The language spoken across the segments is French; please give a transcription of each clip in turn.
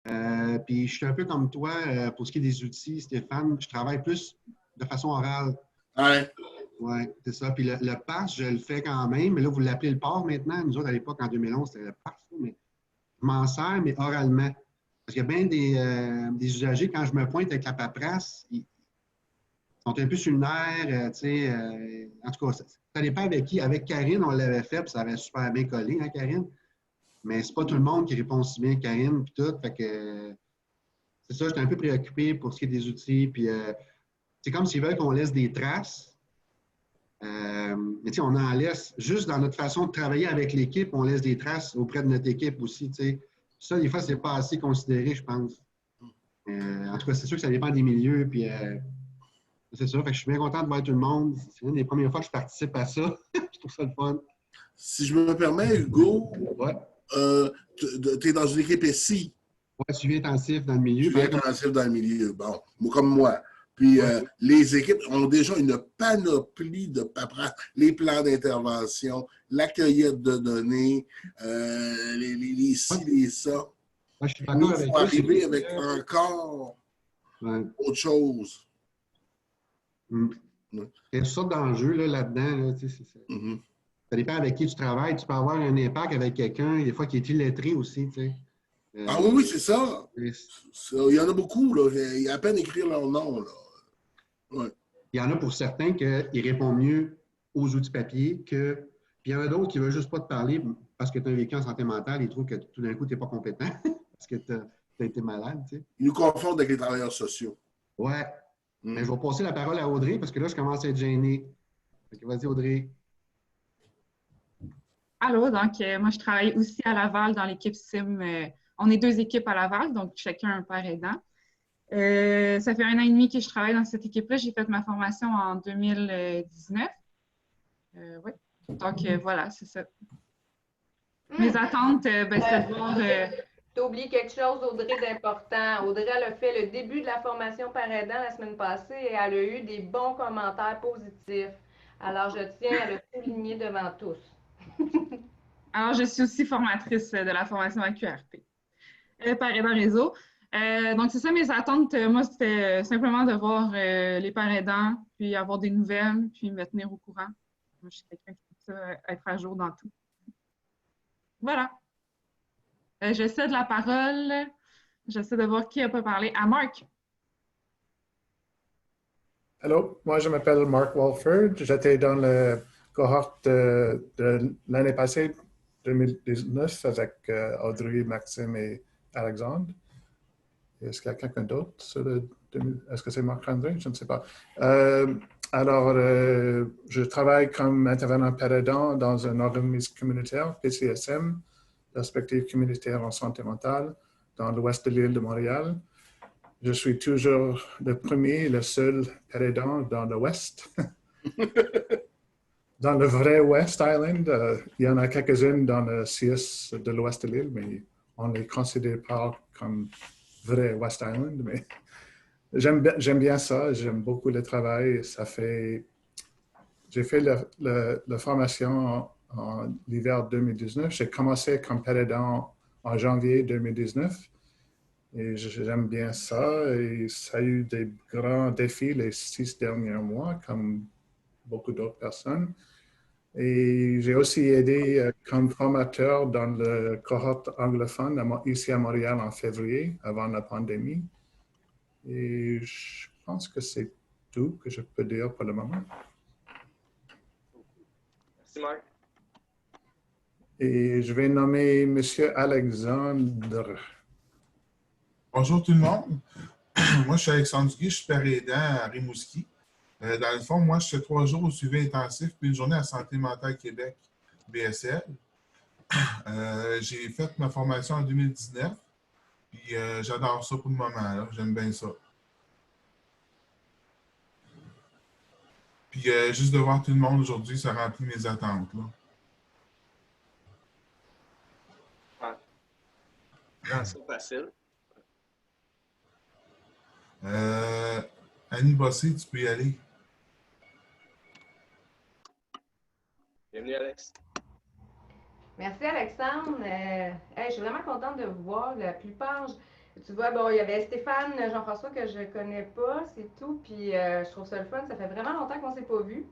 Puis je suis un peu comme toi pour ce qui est des outils, Stéphane. Je travaille plus de façon orale. Ouais. Oui, c'est ça. Puis le PAS, je le fais quand même. Mais là, vous l'appelez le PAR maintenant. Nous autres, à l'époque, en 2011, c'était le PAS. Mais je m'en sers, mais oralement. Parce qu'il y a bien des usagers, quand je me pointe avec la paperasse, ils sont un peu sur le nerf. En tout cas, ça dépend avec qui. Avec Karine, on l'avait fait, puis ça avait super bien collé, hein, Karine? Mais c'est pas tout le monde qui répond aussi bien que Karine, puis tout. Fait que c'est ça, j'étais un peu préoccupé pour ce qui est des outils. Puis c'est comme s'ils veulent qu'on laisse des traces. Mais on en laisse juste dans notre façon de travailler avec l'équipe, on laisse des traces auprès de notre équipe aussi. T'sais. Ça, des fois, c'est pas assez considéré, je pense. En tout cas, c'est sûr que ça dépend des milieux. Puis, c'est ça. Fait que je suis bien content de voir tout le monde. C'est une des premières fois que je participe à ça. Je trouve ça le fun. Si je me permets, Hugo, Ouais. tu es dans une équipe SI. Ouais, suivi intensif dans le milieu. Suivi intensif dans le milieu. Bon, comme moi. Puis les équipes ont déjà une panoplie de paperasse, les plans d'intervention, l'accueillette de données, les ci, les ça. Ouais, je suis Nous, d'accord il avec faut toi. arriver avec encore autre chose. Il y a toutes sortes d'enjeux là-dedans. Ça dépend avec qui tu travailles. Tu peux avoir un impact avec quelqu'un, des fois, qui est illettré aussi. Ah oui, c'est ça. Il y en a beaucoup. Là. Il y a à peine écrire leur nom. Là. Ouais. Il y en a pour certains qui répondent mieux aux outils papier que. Puis il y en a d'autres qui ne veulent juste pas te parler parce que tu as un vécu en santé mentale. Ils trouvent que tout d'un coup, tu n'es pas compétent parce que tu as été malade. Ils nous confondent avec les travailleurs sociaux. Ouais. Mais je vais passer la parole à Audrey parce que là, je commence à être gêné. Vas-y, Audrey. Allô, donc moi, je travaille aussi à Laval dans l'équipe SIM. On est 2 équipes à Laval, donc chacun un père aidant. Ça fait 1 an et demi que je travaille dans cette équipe-là. J'ai fait ma formation en 2019. Oui. Donc, voilà, c'est ça. Mes attentes, c'est de voir... Tu oublies quelque chose, Audrey, d'important. Audrey, elle a fait le début de la formation par aidant la semaine passée et elle a eu des bons commentaires positifs. Alors, je tiens à le souligner devant tous. Alors, je suis aussi formatrice de la formation à QRP, par aidant réseau. Donc, c'est ça mes attentes. Moi, c'était simplement de voir les parents aidants, puis avoir des nouvelles, puis me tenir au courant. Moi, je suis quelqu'un qui aime ça, être à jour dans tout. Voilà. Je cède la parole. J'essaie de voir qui n'a pas parlé. À Marc. Allô, moi je m'appelle Mark Walford. J'étais dans la cohorte de l'année passée, 2019, avec Audrey, Maxime et Alexandre. Est-ce qu'il y a quelqu'un d'autre? Est-ce que c'est Marc-André? Je ne sais pas. Alors, je travaille comme intervenant par aidant dans un organisme communautaire, PCSM, perspective communautaire en santé mentale, dans l'ouest de l'île de Montréal. Je suis toujours le premier, le seul aidant dans l'ouest. Dans le vrai West Island, il y en a quelques-unes dans le CIS de l'ouest de l'île, mais on ne les considère pas comme vrai West Island. Mais j'aime bien ça, j'aime beaucoup le travail. J'ai fait la formation en l'hiver 2019. J'ai commencé comme aidant en janvier 2019. Et j'aime bien ça. Et ça a eu des grands défis les 6 derniers mois, comme beaucoup d'autres personnes. Et j'ai aussi aidé comme formateur dans le cohorte anglophone ici à Montréal en février, avant la pandémie. Et je pense que c'est tout que je peux dire pour le moment. Merci, Marc. Et je vais nommer M. Alexandre. Bonjour tout le monde. Moi, je suis Alexandre Duguay, je suis père aidant à Rimouski. Dans le fond, moi, je fais 3 jours au suivi intensif puis une journée à Santé mentale Québec, BSL. J'ai fait ma formation en 2019, puis j'adore ça pour le moment. J'aime bien ça. Puis juste de voir tout le monde aujourd'hui, ça remplit mes attentes. Là. Non, c'est facile. Annie Bossé, tu peux y aller. Bienvenue, Alex. Merci, Alexandre. Je suis vraiment contente de vous voir. La plupart, Tu vois, bon, il y avait Stéphane Jean-François que je connais pas, c'est tout. Puis je trouve ça le fun. Ça fait vraiment longtemps qu'on s'est pas vu.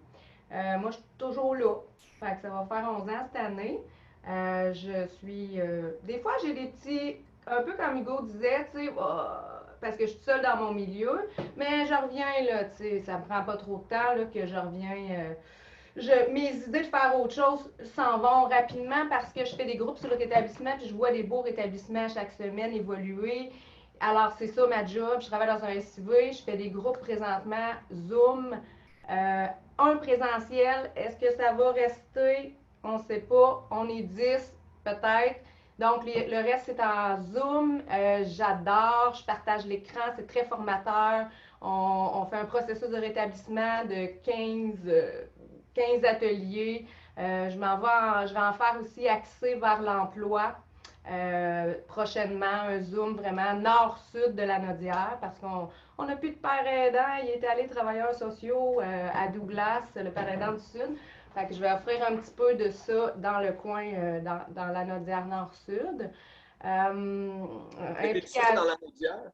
Moi, je suis toujours là. Fait que ça va faire 11 ans cette année. Je suis. Des fois, j'ai des petits. Un peu comme Hugo disait, tu sais, parce que je suis seule dans mon milieu. Mais je reviens, là, tu sais, ça me prend pas trop de temps, là, que je reviens. Mes idées de faire autre chose s'en vont rapidement parce que je fais des groupes sur le rétablissement puis je vois des beaux rétablissements chaque semaine évoluer. Alors, c'est ça ma job. Je travaille dans un SUV, je fais des groupes présentement, Zoom, un présentiel. Est-ce que ça va rester? On ne sait pas. On est 10, peut-être. Donc, le reste, c'est en Zoom. J'adore. Je partage l'écran. C'est très formateur. On fait un processus de rétablissement de 15 ateliers. Je vais en faire aussi axé vers l'emploi. Prochainement, un Zoom vraiment nord-sud de la Nodière parce qu'on n'a plus de père aidant. Il est allé travailleurs sociaux à Douglas, le père aidant du Sud. Fait que je vais offrir un petit peu de ça dans le coin, dans la Nodière nord-sud. T'es seul dans la Naudière?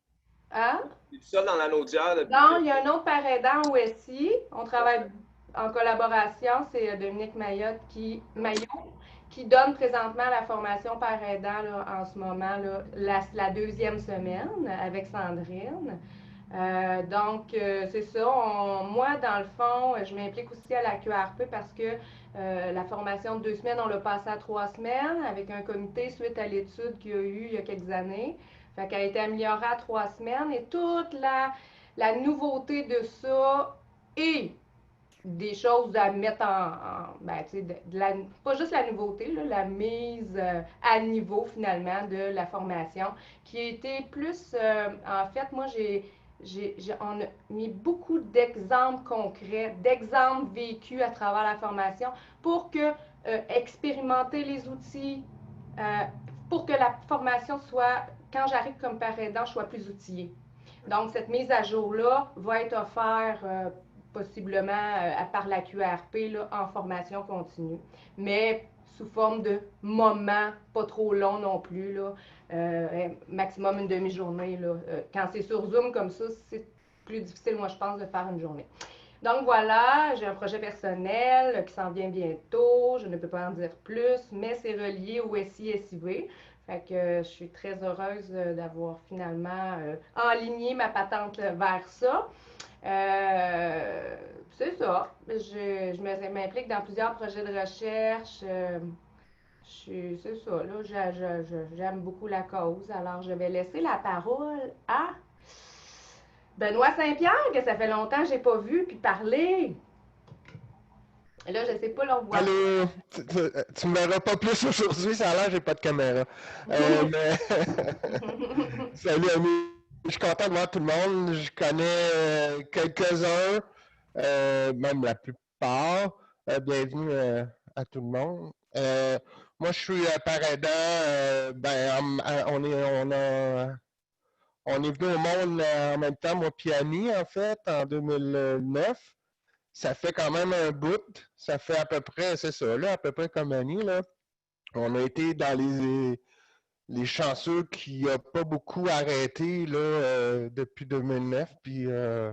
Hein? T'es seul dans la Naudière? Non, il y a un autre père aidant au SI. On travaille en collaboration. C'est Dominique Maillot qui donne présentement la formation père aidant là, en ce moment, là, la deuxième semaine avec Sandrine. Donc, c'est ça. Moi, dans le fond, je m'implique aussi à la QRP parce que la formation de 2 semaines, on l'a passée à 3 semaines avec un comité suite à l'étude qu'il y a eu il y a quelques années. Fait qu'elle a été améliorée à 3 semaines et toute la nouveauté de ça et des choses à mettre ben, tu sais, pas juste la nouveauté, là, la mise à niveau finalement de la formation qui a été plus, en fait, moi on a mis beaucoup d'exemples concrets, d'exemples vécus à travers la formation pour que expérimenter les outils, pour que la formation soit, quand j'arrive comme père aidant, je sois plus outillée. Donc, cette mise à jour-là va être offerte possiblement par la QRP là, en formation continue, mais sous forme de moments, pas trop longs non plus, là, maximum une demi-journée. Quand c'est sur Zoom comme ça, c'est plus difficile, moi, je pense, de faire une journée. Donc voilà, j'ai un projet personnel qui s'en vient bientôt, je ne peux pas en dire plus, mais c'est relié au SI-SIV. Fait que je suis très heureuse d'avoir finalement enligné ma patente vers ça. C'est ça. Je m'implique dans plusieurs projets de recherche. C'est ça, là, j'aime beaucoup la cause. Alors, je vais laisser la parole à Benoît Saint-Pierre, que ça fait longtemps que je n'ai pas vu puis parler. Là, je ne sais pas leur voix. Allô, tu me verras pas plus aujourd'hui, ça a l'air, j'ai pas de caméra. Mais... Salut, amis. Je suis content de voir tout le monde. Je connais quelques-uns, même la plupart. Bienvenue à tout le monde. Moi, je suis père aidant. On est venu au monde en même temps, moi et Annie, en fait, en 2009. Ça fait quand même un bout. Ça fait à peu près, c'est ça, là, à peu près comme Annie, là. On a été dans les chanceux qui n'ont pas beaucoup arrêté là, depuis 2009. Puis je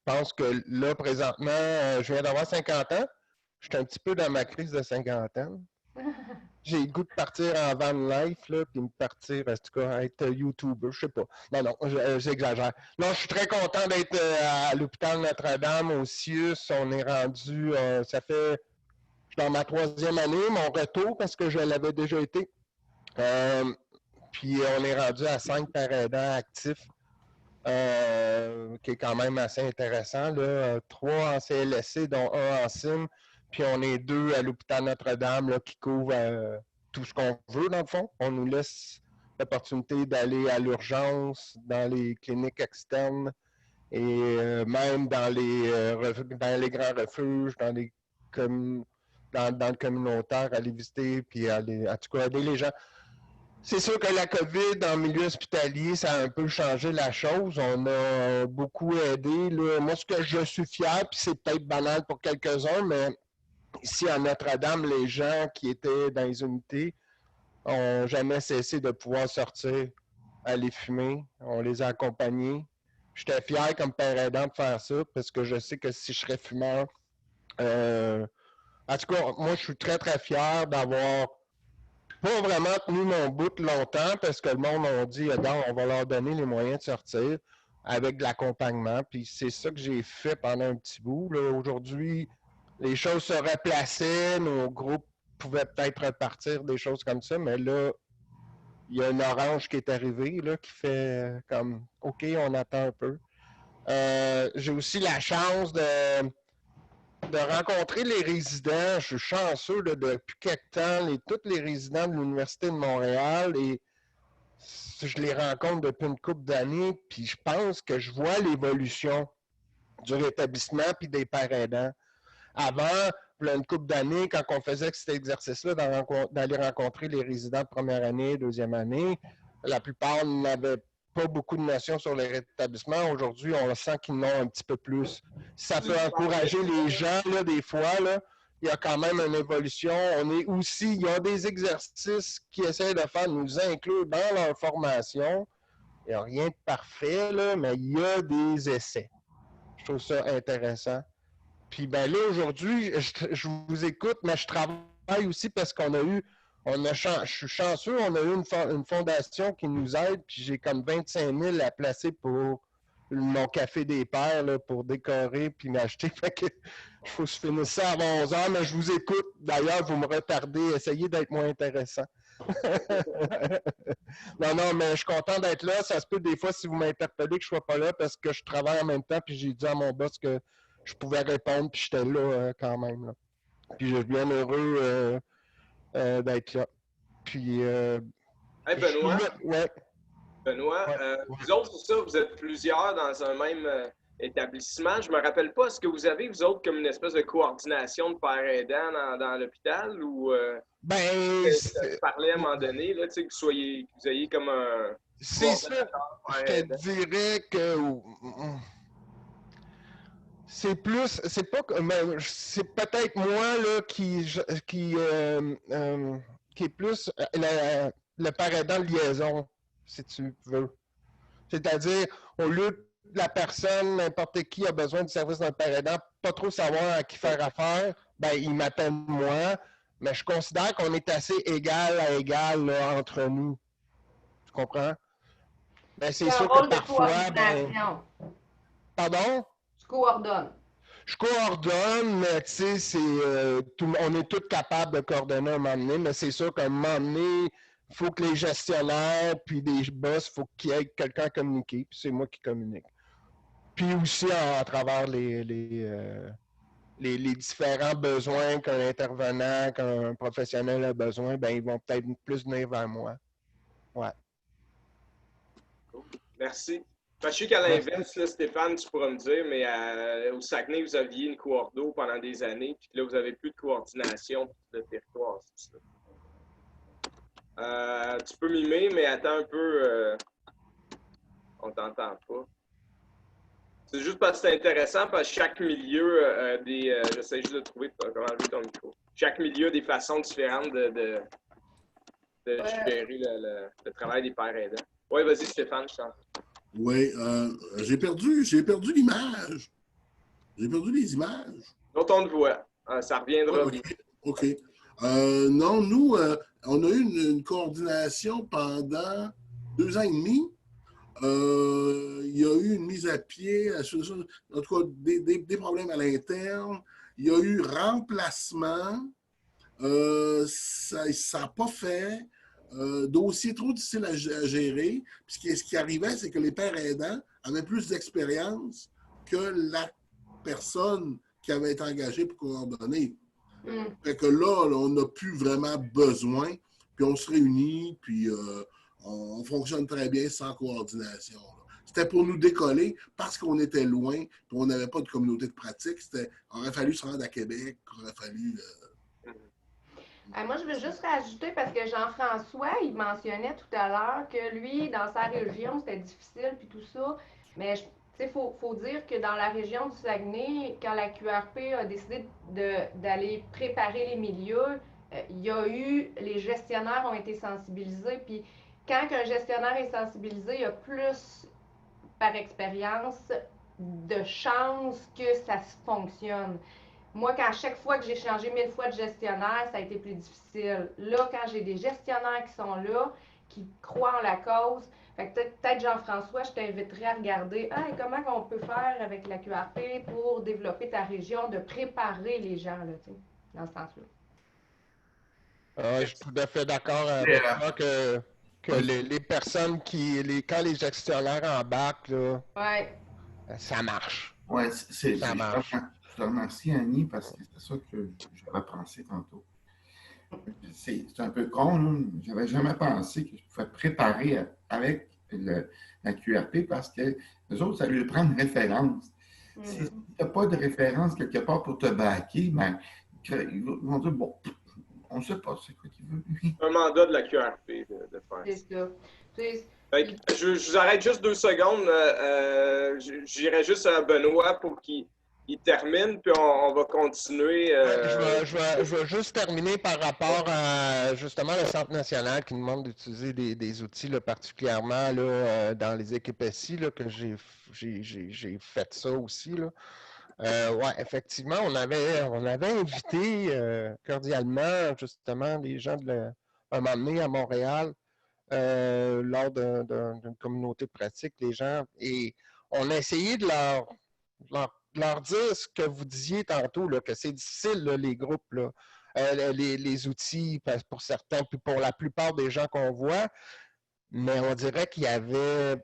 pense que là, présentement, je viens d'avoir 50 ans. Je suis un petit peu dans ma crise de 50 ans. J'ai le goût de partir en van life, là, puis me partir, en tout cas, être YouTuber, je sais pas. Non, j'exagère. Non, je suis très content d'être à l'hôpital Notre-Dame, au CIUS. On est rendu, ça fait, je suis dans ma 3e année, mon retour, parce que je l'avais déjà été. Puis on est rendu à 5 pères aidants actifs, qui est quand même assez intéressant. Là. 3 en CLSC, dont 1 en CIM. Puis on est 2 à l'hôpital Notre-Dame là, qui couvrent tout ce qu'on veut, dans le fond. On nous laisse l'opportunité d'aller à l'urgence, dans les cliniques externes et même dans les grands refuges, dans le communautaire, aller visiter, puis aller, en tout cas, aider les gens. C'est sûr que la COVID en milieu hospitalier, ça a un peu changé la chose. On a beaucoup aidé. Là. Moi, ce que je suis fier, puis c'est peut-être banal pour quelques-uns, mais ici à Notre-Dame, les gens qui étaient dans les unités n'ont jamais cessé de pouvoir sortir à aller fumer. On les a accompagnés. J'étais fier comme père aidant de faire ça parce que je sais que si je serais fumeur, en tout cas, moi, je suis très, très fier d'avoir pas vraiment tenu mon bout longtemps parce que le monde a dit, regarde, on va leur donner les moyens de sortir avec de l'accompagnement. Puis c'est ça que j'ai fait pendant un petit bout. Là. Aujourd'hui, les choses se replaçaient, nos groupes pouvaient peut-être repartir, des choses comme ça, mais là, il y a une orange qui est arrivée, là, qui fait comme, OK, on attend un peu. J'ai aussi la chance de rencontrer les résidents. Je suis chanceux là, depuis quelque temps, tous les résidents de l'Université de Montréal, et je les rencontre depuis une couple d'années, puis je pense que je vois l'évolution du rétablissement puis des pères aidants. Avant, il y a une couple d'années, quand on faisait cet exercice-là d'aller rencontrer les résidents de première année, deuxième année, la plupart n'avaient pas beaucoup de notions sur les rétablissements. Aujourd'hui, on sent qu'ils en ont un petit peu plus. Ça peut encourager les gens, là, des fois, là, il y a quand même une évolution. On est aussi, il y a des exercices qui essaient de faire nous inclure dans leur formation. Il n'y a rien de parfait, là, mais il y a des essais. Je trouve ça intéressant. Puis ben là, aujourd'hui, je vous écoute, mais je travaille aussi parce qu'on a eu, je suis chanceux, on a eu une fondation qui nous aide, puis j'ai comme 25 000 à placer pour mon café des pères, là, pour décorer puis m'acheter. Fait que il faut que je finisse ça avant 11 heures, mais je vous écoute. D'ailleurs, vous me retardez, essayez d'être moins intéressant. Non, mais je suis content d'être là. Ça se peut des fois, si vous m'interpellez, que je ne sois pas là parce que je travaille en même temps, puis j'ai dit à mon boss que je pouvais répondre, puis j'étais là quand même. Là. Puis je suis bien heureux d'être là. Puis. Hey Benoît, ouais. Benoît, vous autres, c'est ça, vous êtes plusieurs dans un même établissement. Je me rappelle pas, est-ce que vous avez, vous autres, comme une espèce de coordination de pères aidants dans l'hôpital ou je parlais à un moment donné, là, que vous ayez comme un. C'est ça. Je te dirais que. C'est plus, c'est pas, c'est peut-être moi là qui est plus le père aidant de liaison, si tu veux. C'est-à-dire, au lieu de la personne, n'importe qui a besoin du service d'un père aidant, pas trop savoir à qui faire affaire, ben il m'appelle moi, mais je considère qu'on est assez égal à égal là, entre nous. Tu comprends? Ben, c'est sûr que parfois. Ben, pardon? Coordonne. Je coordonne, mais tu sais, on est tous capables de coordonner à un moment donné, mais c'est sûr qu'à un moment donné, il faut que les gestionnaires puis les boss, il faut qu'il y ait quelqu'un à communiquer, puis c'est moi qui communique. Puis aussi à travers les différents besoins qu'un intervenant, qu'un professionnel a besoin, ben ils vont peut-être plus venir vers moi. Ouais. Merci. Je sais qu'à l'inverse, là, Stéphane, tu pourras me dire, mais au Saguenay, vous aviez une coordo pendant des années, puis là, vous n'avez plus de coordination pour le territoire. Tu peux mimer, mais attends un peu. On t'entend pas. C'est juste parce que c'est intéressant, parce que chaque milieu j'essaie juste de trouver comment enlever ton micro. Chaque milieu a des façons différentes de gérer le travail des pères aidants. Oui, vas-y, Stéphane, je t'entends. Oui, j'ai perdu l'image. J'ai perdu les images. Donc, on te voit. Ça reviendra. Oui, OK. Non, nous, on a eu une coordination pendant 2 ans et demi. Il y a eu une mise à pied, en tout cas, des problèmes à l'interne. Il y a eu remplacement. Ça n'a pas fait. Dossier trop difficile à gérer. Puis ce qui arrivait, c'est que les pères aidants avaient plus d'expérience que la personne qui avait été engagée pour coordonner. Fait que là, on n'a plus vraiment besoin. Puis on se réunit, puis on fonctionne très bien sans coordination. C'était pour nous décoller parce qu'on était loin, puis on n'avait pas de communauté de pratique. Il aurait fallu se rendre à Québec, il aurait fallu... Moi, je veux juste rajouter, parce que Jean-François, il mentionnait tout à l'heure que lui, dans sa région, c'était difficile, puis tout ça. Mais il faut dire que dans la région du Saguenay, quand la QRP a décidé d'aller préparer les milieux, il y a eu, les gestionnaires ont été sensibilisés, puis quand un gestionnaire est sensibilisé, il y a plus, par expérience, de chances que ça fonctionne. Moi, à chaque fois que j'ai changé 1000 fois de gestionnaire, ça a été plus difficile. Là, quand j'ai des gestionnaires qui sont là, qui croient en la cause, fait que peut-être Jean-François, je t'inviterai à regarder comment on peut faire avec la QRP pour développer ta région, de préparer les gens là, dans ce sens-là. Je suis tout à fait d'accord avec toi que les personnes quand les gestionnaires embarquent, là, Ouais. ça marche. Oui, Ça marche. je te remercie, Annie, parce que c'est ça que j'avais pensé tantôt. C'est un peu con, je n'avais jamais pensé que je pouvais préparer avec la QRP parce que les autres, ça lui prend une référence. Si tu n'as pas de référence quelque part pour te baquer, ben, ils vont dire, bon, on ne sait pas c'est quoi qu'il veut. Un mandat de la QRP de faire. C'est ça. Je vous arrête juste 2 secondes. J'irai juste à Benoît pour qu'il termine, puis on va continuer. Je vais juste terminer par rapport à justement le Centre national qui nous demande d'utiliser des outils là, particulièrement là, dans les équipes SI, là, que j'ai fait ça aussi. Là. Ouais, effectivement, on avait invité cordialement justement les gens un moment donné à Montréal lors d'une communauté de pratique, les gens, et on a essayé de leur dire ce que vous disiez tantôt, là, que c'est difficile, là, les groupes, là, les outils pour certains, puis pour la plupart des gens qu'on voit, mais on dirait qu'il y avait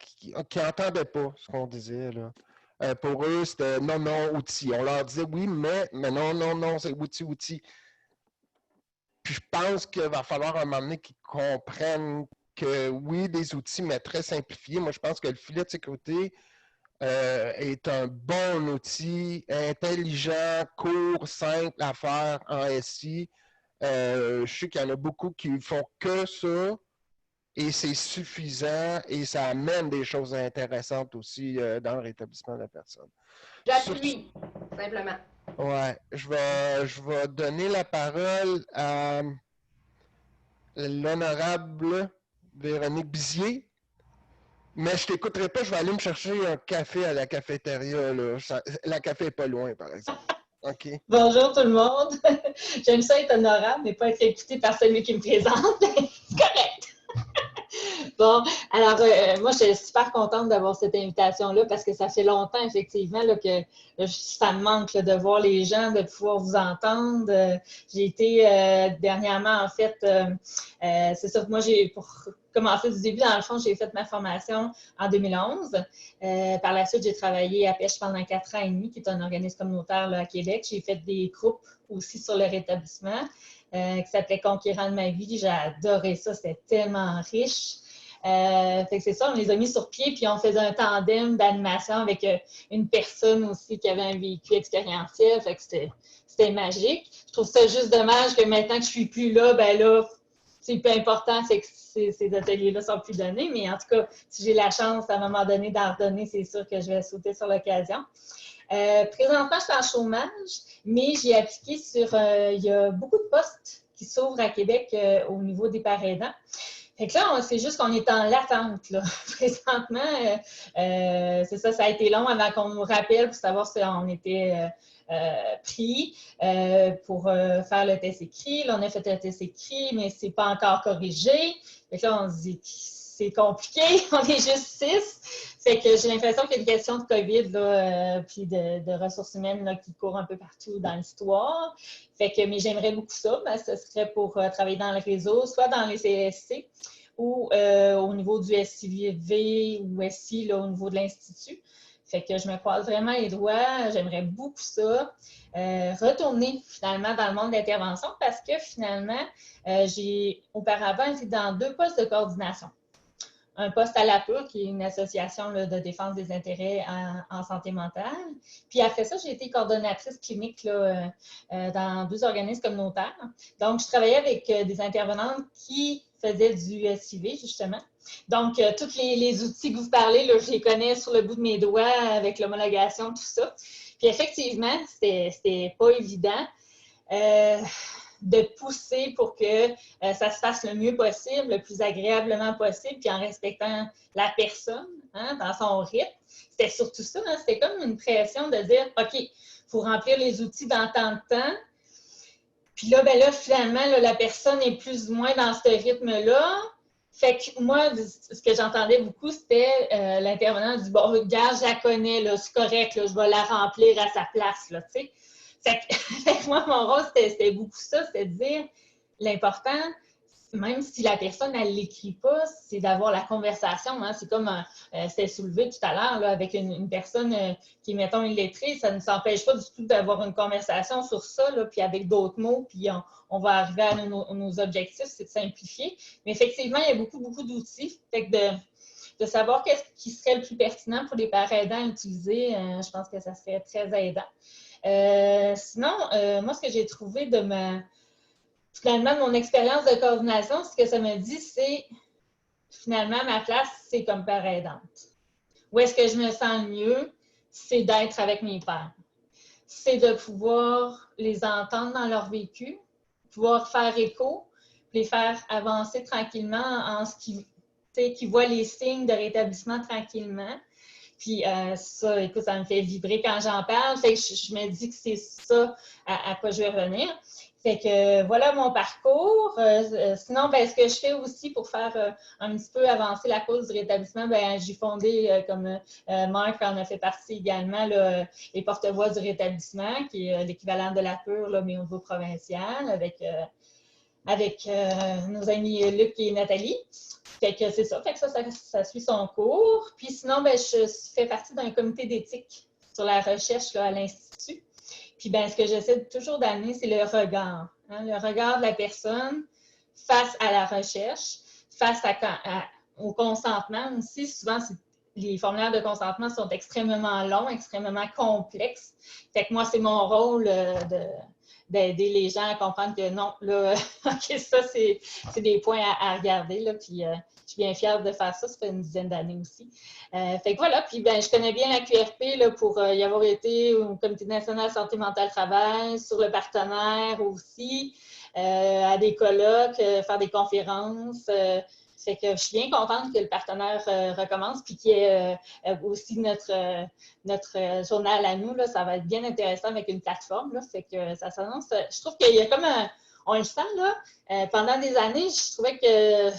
qui n'entendaient pas ce qu'on disait, là. Pour eux, c'était non, outils. On leur disait oui, mais non, c'est outils. Puis je pense qu'il va falloir à un moment donné qu'ils comprennent que oui, des outils, mais très simplifiés. Moi, je pense que le filet de sécurité est un bon outil, intelligent, court, simple à faire en SI. Je sais qu'il y en a beaucoup qui ne font que ça. Et c'est suffisant et ça amène des choses intéressantes aussi dans le rétablissement de la personne. J'appuie, simplement. Ouais, je vais donner la parole à l'honorable Véronique Bizier. Mais je ne t'écouterai pas, je vais aller me chercher un café à la cafétéria. Là. La café n'est pas loin, par exemple. OK. Bonjour tout le monde. J'aime ça être honorable, mais pas être écouté par celui qui me présente. C'est correct. Bon, alors, moi, je suis super contente d'avoir cette invitation-là parce que ça fait longtemps, effectivement, là, que ça me manque là, de voir les gens, de pouvoir vous entendre. J'ai été dernièrement, en fait, c'est ça que moi, pour commencer du début, dans le fond, j'ai fait ma formation en 2011. Par la suite, j'ai travaillé à Pêche pendant 4 ans et demi, qui est un organisme communautaire là, à Québec. J'ai fait des groupes aussi sur le rétablissement qui s'appelait Conquérant de ma vie. J'ai adoré ça, c'était tellement riche. Fait que c'est ça, on les a mis sur pied, puis on faisait un tandem d'animation avec une personne aussi qui avait un vécu expérientiel. Fait que c'était magique. Je trouve ça juste dommage que maintenant que je suis plus là, ben là, c'est plus important, c'est que ces ateliers-là sont plus donnés. Mais en tout cas, si j'ai la chance à un moment donné d'en redonner, c'est sûr que je vais sauter sur l'occasion. Présentement, je suis en chômage, mais j'ai appliqué sur... il y a beaucoup de postes qui s'ouvrent à Québec au niveau des parents aidants. Fait que là, c'est juste qu'on est en l'attente, là. Présentement, c'est ça, ça a été long avant qu'on nous rappelle pour savoir si on était pris pour faire le test écrit. Là, on a fait le test écrit, mais c'est pas encore corrigé. Fait que là, on se dit que c'est compliqué, on est juste 6. Fait que j'ai l'impression qu'il y a une question de COVID, là, puis de ressources humaines là, qui courent un peu partout dans l'histoire. Fait que, mais j'aimerais beaucoup ça. Ben, ce serait pour travailler dans le réseau, soit dans les CSC ou au niveau du SIV ou SI, là, au niveau de l'Institut. Fait que je me croise vraiment les doigts. J'aimerais beaucoup ça. Retourner finalement dans le monde de l'intervention parce que finalement, j'ai auparavant été dans 2 postes de coordination. Un poste à l'APUR, qui est une association là, de défense des intérêts en santé mentale. Puis après ça, j'ai été coordonnatrice clinique là, dans 2 organismes communautaires. Donc, je travaillais avec des intervenantes qui faisaient du SIV, justement. Donc, tous les outils que vous parlez, là, je les connais sur le bout de mes doigts avec l'homologation, tout ça. Puis effectivement, c'était pas évident. de pousser pour que ça se fasse le mieux possible, le plus agréablement possible, puis en respectant la personne hein, dans son rythme. C'était surtout ça, hein, c'était comme une pression de dire, OK, il faut remplir les outils dans tant de temps. Puis là, ben là, finalement, là, la personne est plus ou moins dans ce rythme-là. Fait que moi, ce que j'entendais beaucoup, c'était l'intervenant du bon, regarde, je la connais, là, c'est correct, là, je vais la remplir à sa place, là, tu sais. Fait que moi, mon rôle, c'était beaucoup ça, c'était de dire l'important, même si la personne, elle ne l'écrit pas, c'est d'avoir la conversation. Hein. C'est comme c'était soulevé tout à l'heure avec une personne qui est, mettons, illettrée, ça ne s'empêche pas du tout d'avoir une conversation sur ça, là, puis avec d'autres mots, puis on va arriver à nos objectifs, c'est de simplifier. Mais effectivement, il y a beaucoup, beaucoup d'outils. Fait que de savoir qu'est-ce qui serait le plus pertinent pour les parents aidants à utiliser, je pense que ça serait très aidant. Sinon, moi, ce que j'ai trouvé finalement, mon expérience de coordination, ce que ça me dit, c'est finalement, ma place, c'est comme père aidante. Où est-ce que je me sens le mieux? C'est d'être avec mes pères. C'est de pouvoir les entendre dans leur vécu, pouvoir faire écho, les faire avancer tranquillement en ce qui voient les signes de rétablissement tranquillement. Puis ça, écoute, ça me fait vibrer quand j'en parle. Fait que je me dis que c'est ça à quoi je vais revenir. Fait que voilà mon parcours. Sinon, ben, ce que je fais aussi pour faire un petit peu avancer la cause du rétablissement, ben, j'ai fondé, comme Marc en a fait partie également, là, les porte-voix du rétablissement, qui est l'équivalent de la PUR, là, mais au niveau provincial, avec nos amis Luc et Nathalie. Fait que c'est ça. Fait que ça suit son cours. Puis sinon, ben, je fais partie d'un comité d'éthique sur la recherche là, à l'Institut. Puis ben, ce que j'essaie toujours d'amener, c'est le regard. Hein, le regard de la personne face à la recherche, face au consentement aussi. Souvent, les formulaires de consentement sont extrêmement longs, extrêmement complexes. Fait que moi, c'est mon rôle d'aider les gens à comprendre que non, là, OK, ça, c'est des points à regarder. Là, puis, je suis bien fière de faire ça. Ça fait une dizaine d'années aussi. Fait que voilà. Puis, ben, je connais bien la QRP là, pour y avoir été au Comité national santé mentale travail, sur le partenaire aussi, à des colloques, faire des conférences. Fait que je suis bien contente que le partenaire recommence, puis qu'il y ait aussi notre journal à nous. Là, ça va être bien intéressant avec une plateforme. Là, fait que ça s'annonce. Je trouve qu'il y a comme on le sent, là. Pendant des années, je trouvais que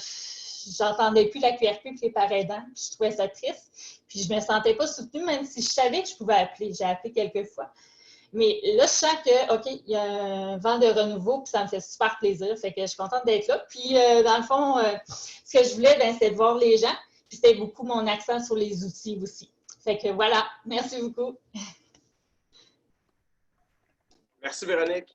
j'entendais plus la QRP et les parents aidants. Je trouvais ça triste. Puis je me sentais pas soutenue, même si je savais que je pouvais appeler. J'ai appelé quelques fois. Mais là, je sens que, OK, il y a un vent de renouveau, puis ça me fait super plaisir. Fait que je suis contente d'être là. Puis, dans le fond, ce que je voulais, ben, c'était de voir les gens. Puis, c'était beaucoup mon accent sur les outils aussi. Fait que voilà. Merci beaucoup. Merci, Véronique.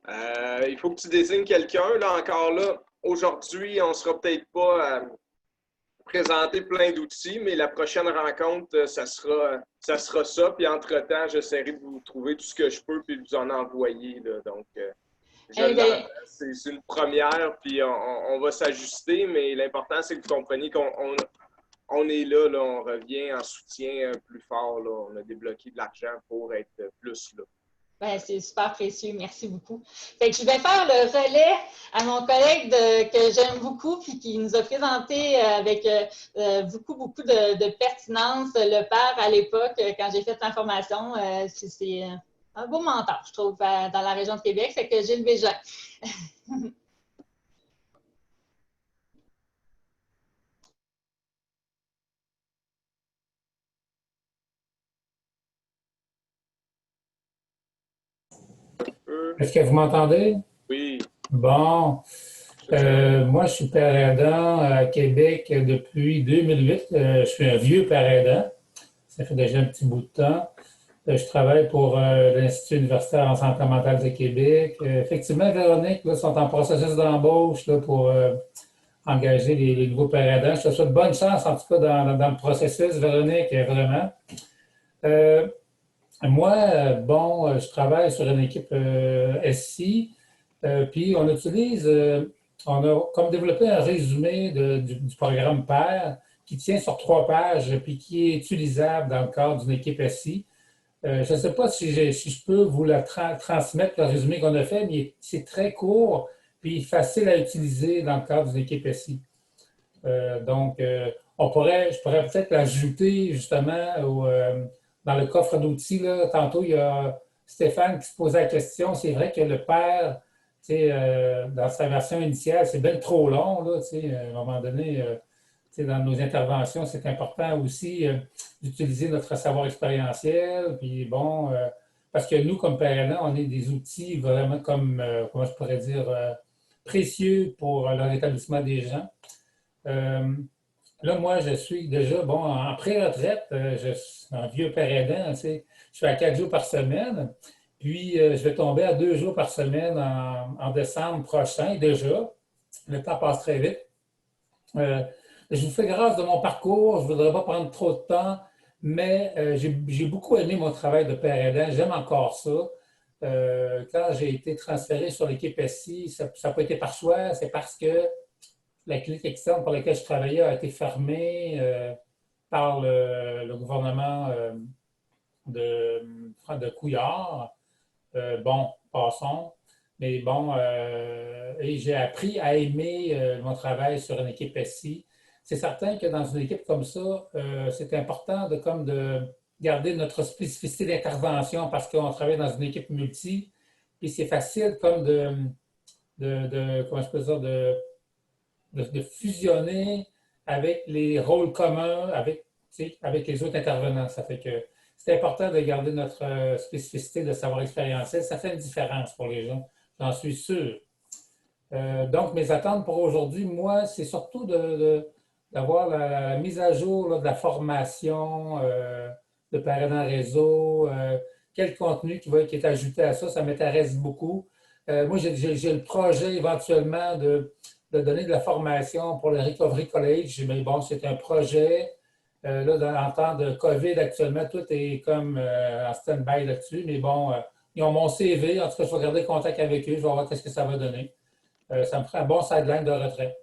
Il faut que tu désignes quelqu'un. Là, encore là, aujourd'hui, on ne sera peut-être pas présenter plein d'outils, mais la prochaine rencontre, ça sera ça. Puis entre-temps, j'essaierai de vous trouver tout ce que je peux puis de vous en envoyer. Là. Donc, c'est une première, puis on va s'ajuster, mais l'important, c'est que vous compreniez qu'on est là, on revient en soutien plus fort. Là. On a débloqué de l'argent pour être plus là. Ben, c'est super précieux. Merci beaucoup. Fait que je vais faire le relais à mon collègue que j'aime beaucoup puis qui nous a présenté avec beaucoup de pertinence le père à l'époque quand j'ai fait ma formation. C'est un beau mentor, je trouve, dans la région de Québec. C'est que Gilles Bégin. Est-ce que vous m'entendez? Oui. Bon. Moi, je suis père aidant à Québec depuis 2008. Je suis un vieux père aidant. Ça fait déjà un petit bout de temps. Je travaille pour l'Institut universitaire en santé mentale de Québec. Effectivement, Véronique, là, sont en processus d'embauche pour engager les nouveaux pères aidants. Je te souhaite bonne chance, en tout cas, dans le processus, Véronique, vraiment. Moi, bon, je travaille sur une équipe SI, puis on a comme développé un résumé du programme PAIR qui tient sur 3 pages, puis qui est utilisable dans le cadre d'une équipe SI. Je ne sais pas si je peux vous transmettre le résumé qu'on a fait, mais c'est très court puis facile à utiliser dans le cadre d'une équipe SI. Donc, je pourrais peut-être l'ajouter justement dans le coffre d'outils. Tantôt, il y a Stéphane qui se posait la question. C'est vrai que le père, dans sa version initiale, c'est bien trop long. Là, à un moment donné, dans nos interventions, c'est important aussi d'utiliser notre savoir expérientiel. Puis bon, parce que nous, comme parents, on est des outils vraiment comme, comment je pourrais dire, précieux pour le rétablissement des gens. Là, moi, je suis déjà, bon, en pré-retraite, je suis un vieux père aidant, je suis à 4 jours par semaine, puis je vais tomber à 2 jours par semaine en décembre prochain, déjà. Le temps passe très vite. Je vous fais grâce de mon parcours, je ne voudrais pas prendre trop de temps, mais j'ai beaucoup aimé mon travail de père aidant, j'aime encore ça. Quand j'ai été transféré sur l'équipe SI, ça n'a pas été par choix, c'est parce que la clinique externe pour laquelle je travaillais a été fermée par le gouvernement de Couillard. Bon, passons. Mais bon, et j'ai appris à aimer mon travail sur une équipe SI. C'est certain que dans une équipe comme ça, c'est important de garder notre spécificité d'intervention parce qu'on travaille dans une équipe multi. Et c'est facile comme comment je peux dire, de fusionner avec les rôles communs, avec les autres intervenants. Ça fait que c'est important de garder notre spécificité de savoir expérientiel. Ça fait une différence pour les gens, j'en suis sûr. Donc, mes attentes pour aujourd'hui, moi, c'est surtout d'avoir la mise à jour là, de la formation de père aidant réseau, quel contenu qui est ajouté à ça, ça m'intéresse beaucoup. Moi, j'ai le projet éventuellement de donner de la formation pour le Recovery College, mais bon, c'est un projet. Là, en temps de COVID, actuellement, tout est comme en stand-by là-dessus, mais bon, ils ont mon CV, en tout cas, je vais garder contact avec eux, je vais voir qu'est-ce que ça va donner. Ça me ferait un bon sideline de retrait.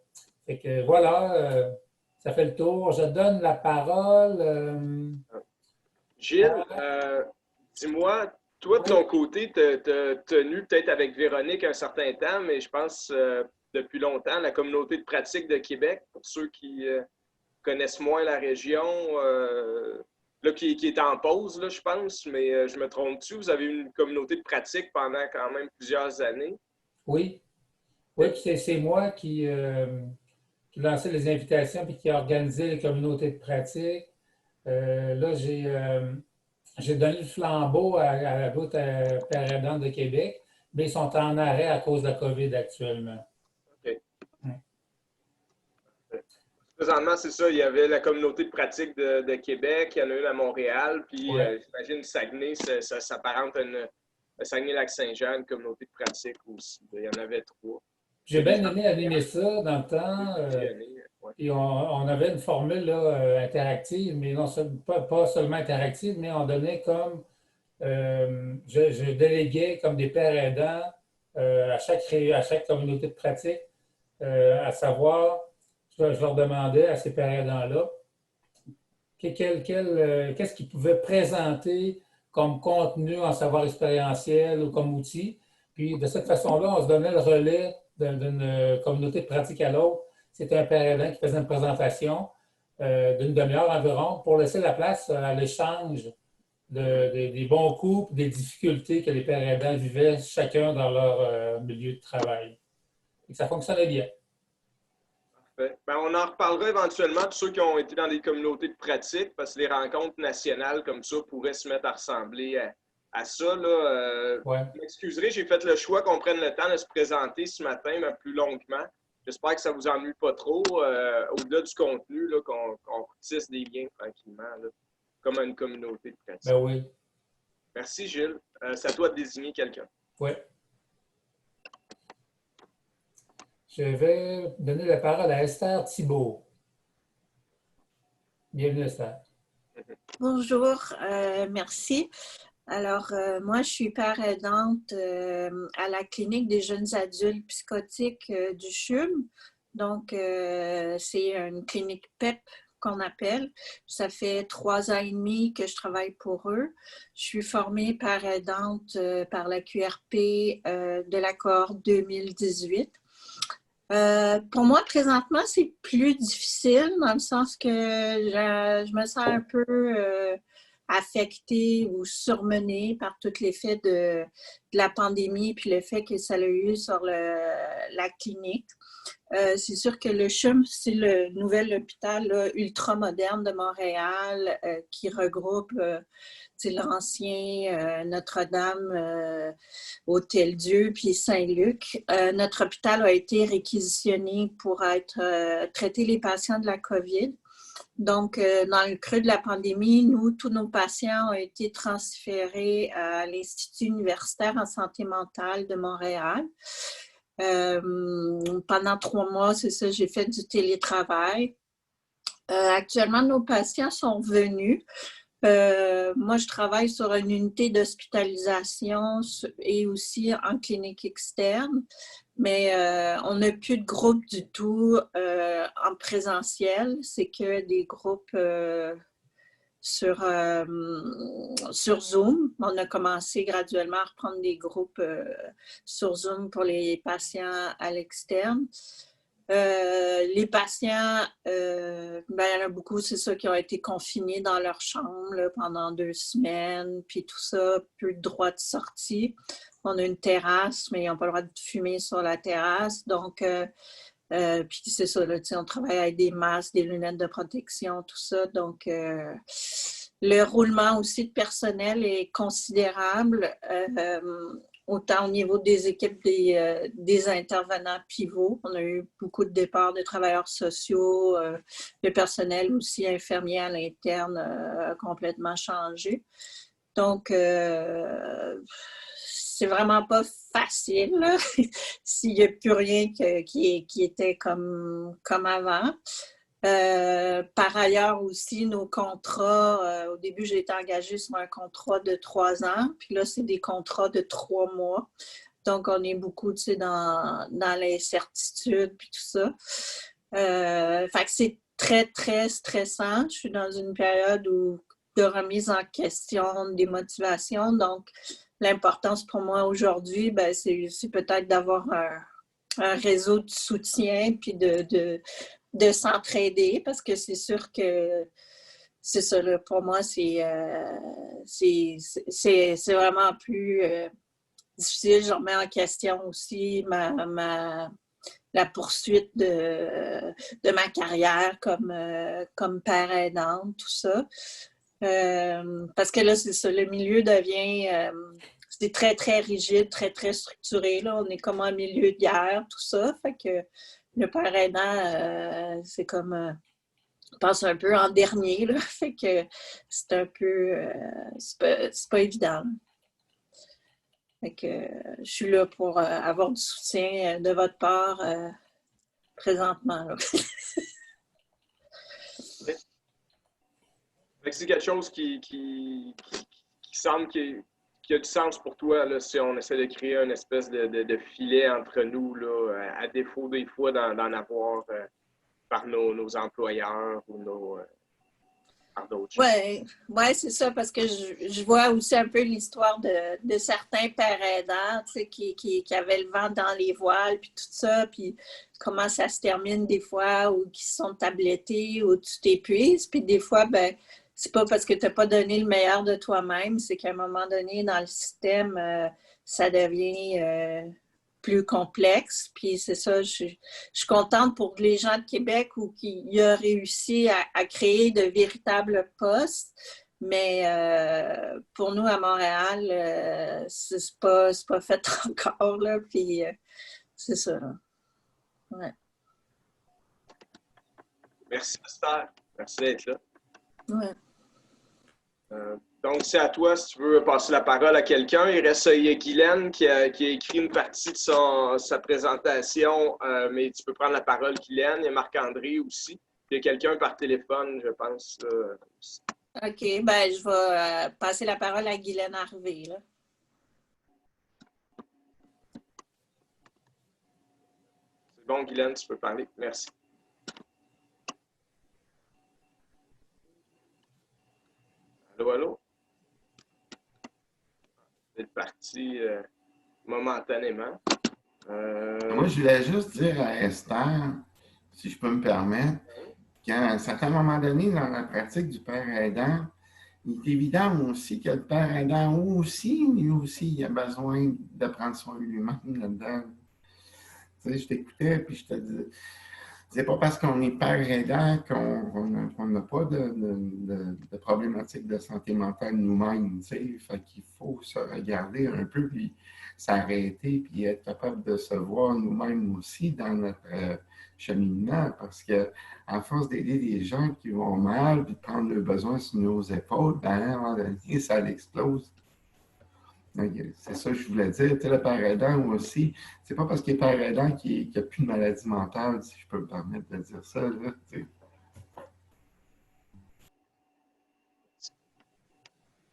Fait que voilà, ça fait le tour. Je donne la parole. Gilles, dis-moi, toi, de ton côté, tu as tenu peut-être avec Véronique un certain temps, mais je pense depuis longtemps, la communauté de pratique de Québec, pour ceux qui connaissent moins la région, là, qui est en pause, là, je pense, mais je me trompe-tu? Vous avez une communauté de pratique pendant quand même plusieurs années? Oui. Oui, puis c'est moi qui lançais les invitations et qui a organisé les communautés de pratique. Là, j'ai donné le flambeau à d'autres pères aidants de Québec, mais ils sont en arrêt à cause de la COVID actuellement. OK. Présentement, c'est ça, il y avait la communauté de pratique de Québec, il y en a une à Montréal, puis j'imagine Saguenay, ça s'apparente à une Saguenay-Lac-Saint-Jean, une communauté de pratique aussi. Il y en avait 3. J'ai bien aimé animer ça dans le temps. Et on avait une formule là, interactive, mais non pas seulement interactive, mais on donnait comme je déléguais comme des pères aidants à chaque communauté de pratique, à savoir, je leur demandais à ces pères aidants-là qu'est-ce qu'ils pouvaient présenter comme contenu en savoir expérientiel ou comme outil. Puis de cette façon-là, on se donnait le relais d'une communauté de pratique à l'autre. C'était un père aidant qui faisait une présentation d'une demi-heure environ pour laisser la place à l'échange des bons coups, des difficultés que les pères aidants vivaient chacun dans leur milieu de travail. Et ça fonctionnait bien. Parfait. Ben, on en reparlera éventuellement de ceux qui ont été dans des communautés de pratique, parce que les rencontres nationales comme ça pourraient se mettre à ressembler à ça. Vous m'excuserez, j'ai fait le choix qu'on prenne le temps de se présenter ce matin, mais plus longuement. J'espère que ça ne vous ennuie pas trop. Au-delà du contenu, qu'on tisse des liens tranquillement, là, comme une communauté de pratique. Ben oui. Merci, Gilles. C'est à toi de désigner quelqu'un. Oui. Je vais donner la parole à Esther Thibault. Bienvenue, Esther. Bonjour, merci. Alors, moi, je suis père aidante à la clinique des jeunes adultes psychotiques du CHUM. Donc, c'est une clinique PEP qu'on appelle. Ça fait 3 ans et demi que je travaille pour eux. Je suis formée par aidante par la QRP de la cohorte 2018. Pour moi, présentement, c'est plus difficile dans le sens que je me sens un peu affectée ou surmenée par tout l'effet de la pandémie puis le fait que ça a eu sur la clinique. C'est sûr que le CHUM, c'est le nouvel hôpital là, ultramoderne de Montréal qui regroupe l'ancien Notre-Dame, Hôtel-Dieu, puis Saint-Luc. Notre hôpital a été réquisitionné pour traiter les patients de la COVID. Donc, dans le creux de la pandémie, tous nos patients ont été transférés à l'Institut universitaire en santé mentale de Montréal. Pendant 3 mois, c'est ça, j'ai fait du télétravail. Actuellement, nos patients sont venus. Moi, je travaille sur une unité d'hospitalisation et aussi en clinique externe, mais on n'a plus de groupe du tout en présentiel. C'est que des groupes sur Zoom. On a commencé graduellement à reprendre des groupes sur Zoom pour les patients à l'externe. Les patients, il y en a beaucoup, c'est ça, qui ont été confinés dans leur chambre là, pendant 2 semaines, puis tout ça, plus de droit de sortie. On a une terrasse, mais ils n'ont pas le droit de fumer sur la terrasse. Donc, puis c'est ça, là, on travaille avec des masques, des lunettes de protection, tout ça. Donc, le roulement aussi de personnel est considérable. Autant au niveau des équipes des intervenants pivots. On a eu beaucoup de départs de travailleurs sociaux. Le personnel aussi infirmier à l'interne a complètement changé. Donc, c'est vraiment pas facile là, s'il n'y a plus rien qui était comme avant. Par ailleurs aussi, nos contrats, au début, j'ai été engagée sur un contrat de 3 ans, puis là, c'est des contrats de 3 mois. Donc, on est beaucoup, dans l'incertitude, puis tout ça. Fait que c'est très, très stressant. Je suis dans une période de remise en question des motivations. Donc, l'importance pour moi aujourd'hui, c'est peut-être d'avoir un réseau de soutien, puis de s'entraider, parce que c'est sûr que c'est ça, là, pour moi, c'est vraiment plus difficile. Je remets en question aussi la poursuite de ma carrière comme père aidante, tout ça. Parce que là, c'est ça, le milieu devient c'est très, très rigide, très, très structuré. Là. On est comme en milieu de guerre, tout ça. Fait que le père aidant, c'est comme passe un peu en dernier. Là. Fait que c'est un peu c'est pas évident. Fait que je suis là pour avoir du soutien de votre part présentement. Là. C'est quelque chose qui semble qui a du sens pour toi, là, si on essaie de créer une espèce de filet entre nous, là, à défaut des fois d'en avoir par nos employeurs ou par d'autres choses. Oui, c'est ça, parce que je vois aussi un peu l'histoire de certains pères aidants, qui avaient le vent dans les voiles, puis tout ça, puis comment ça se termine des fois, ou qui sont tablettés, ou tu t'épuises, puis des fois, c'est pas parce que tu n'as pas donné le meilleur de toi-même, c'est qu'à un moment donné, dans le système, ça devient plus complexe. Puis c'est ça, je suis contente pour les gens de Québec où qui ont réussi à créer de véritables postes. Mais pour nous, à Montréal, c'est pas fait encore, là. Puis c'est ça. Ouais. Merci, Esther. Merci d'être là. Ouais. Donc, c'est à toi, si tu veux passer la parole à quelqu'un. Il reste Guylaine qui a écrit une partie de sa présentation, mais tu peux prendre la parole, Guylaine. Il y a Marc-André aussi. Il y a quelqu'un par téléphone, je pense. OK, je vais passer la parole à Guylaine Harvey. Là. C'est bon, Guylaine, tu peux parler. Merci. Allô, allô? C'est parti momentanément. Moi, je voulais juste dire à Esther, si je peux me permettre, qu'à un certain moment donné, dans la pratique du père aidant, il est évident aussi que le père aidant lui aussi, il a besoin de prendre soin de lui-même là-dedans. Tu sais, je t'écoutais, puis je te disais, c'est pas parce qu'on est père aidant qu'on n'a pas de problématiques de santé mentale nous-mêmes, tu sais. Fait qu'il faut se regarder un peu, puis s'arrêter, puis être capable de se voir nous-mêmes aussi dans notre cheminement, parce que à force d'aider des gens qui vont mal, puis de prendre leurs besoins sur nos épaules, ben, à un moment donné, ça l'explose. C'est ça que je voulais dire. Tu sais, le père aidant aussi, c'est pas parce qu'il est père aidant qu'il n'a plus de maladie mentale, si je peux me permettre de dire ça. Là, tu sais.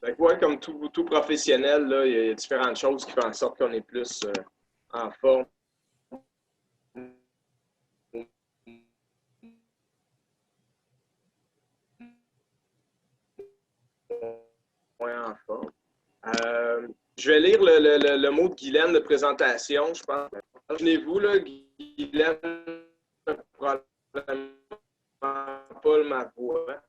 Fait que, ouais, comme tout professionnel, là, il y a différentes choses qui font en sorte qu'on est plus en forme. Moins en forme. Je vais lire le mot de Guylaine de présentation, je pense. Imaginez-vous, là, Guylaine ne probablement pas ma voix.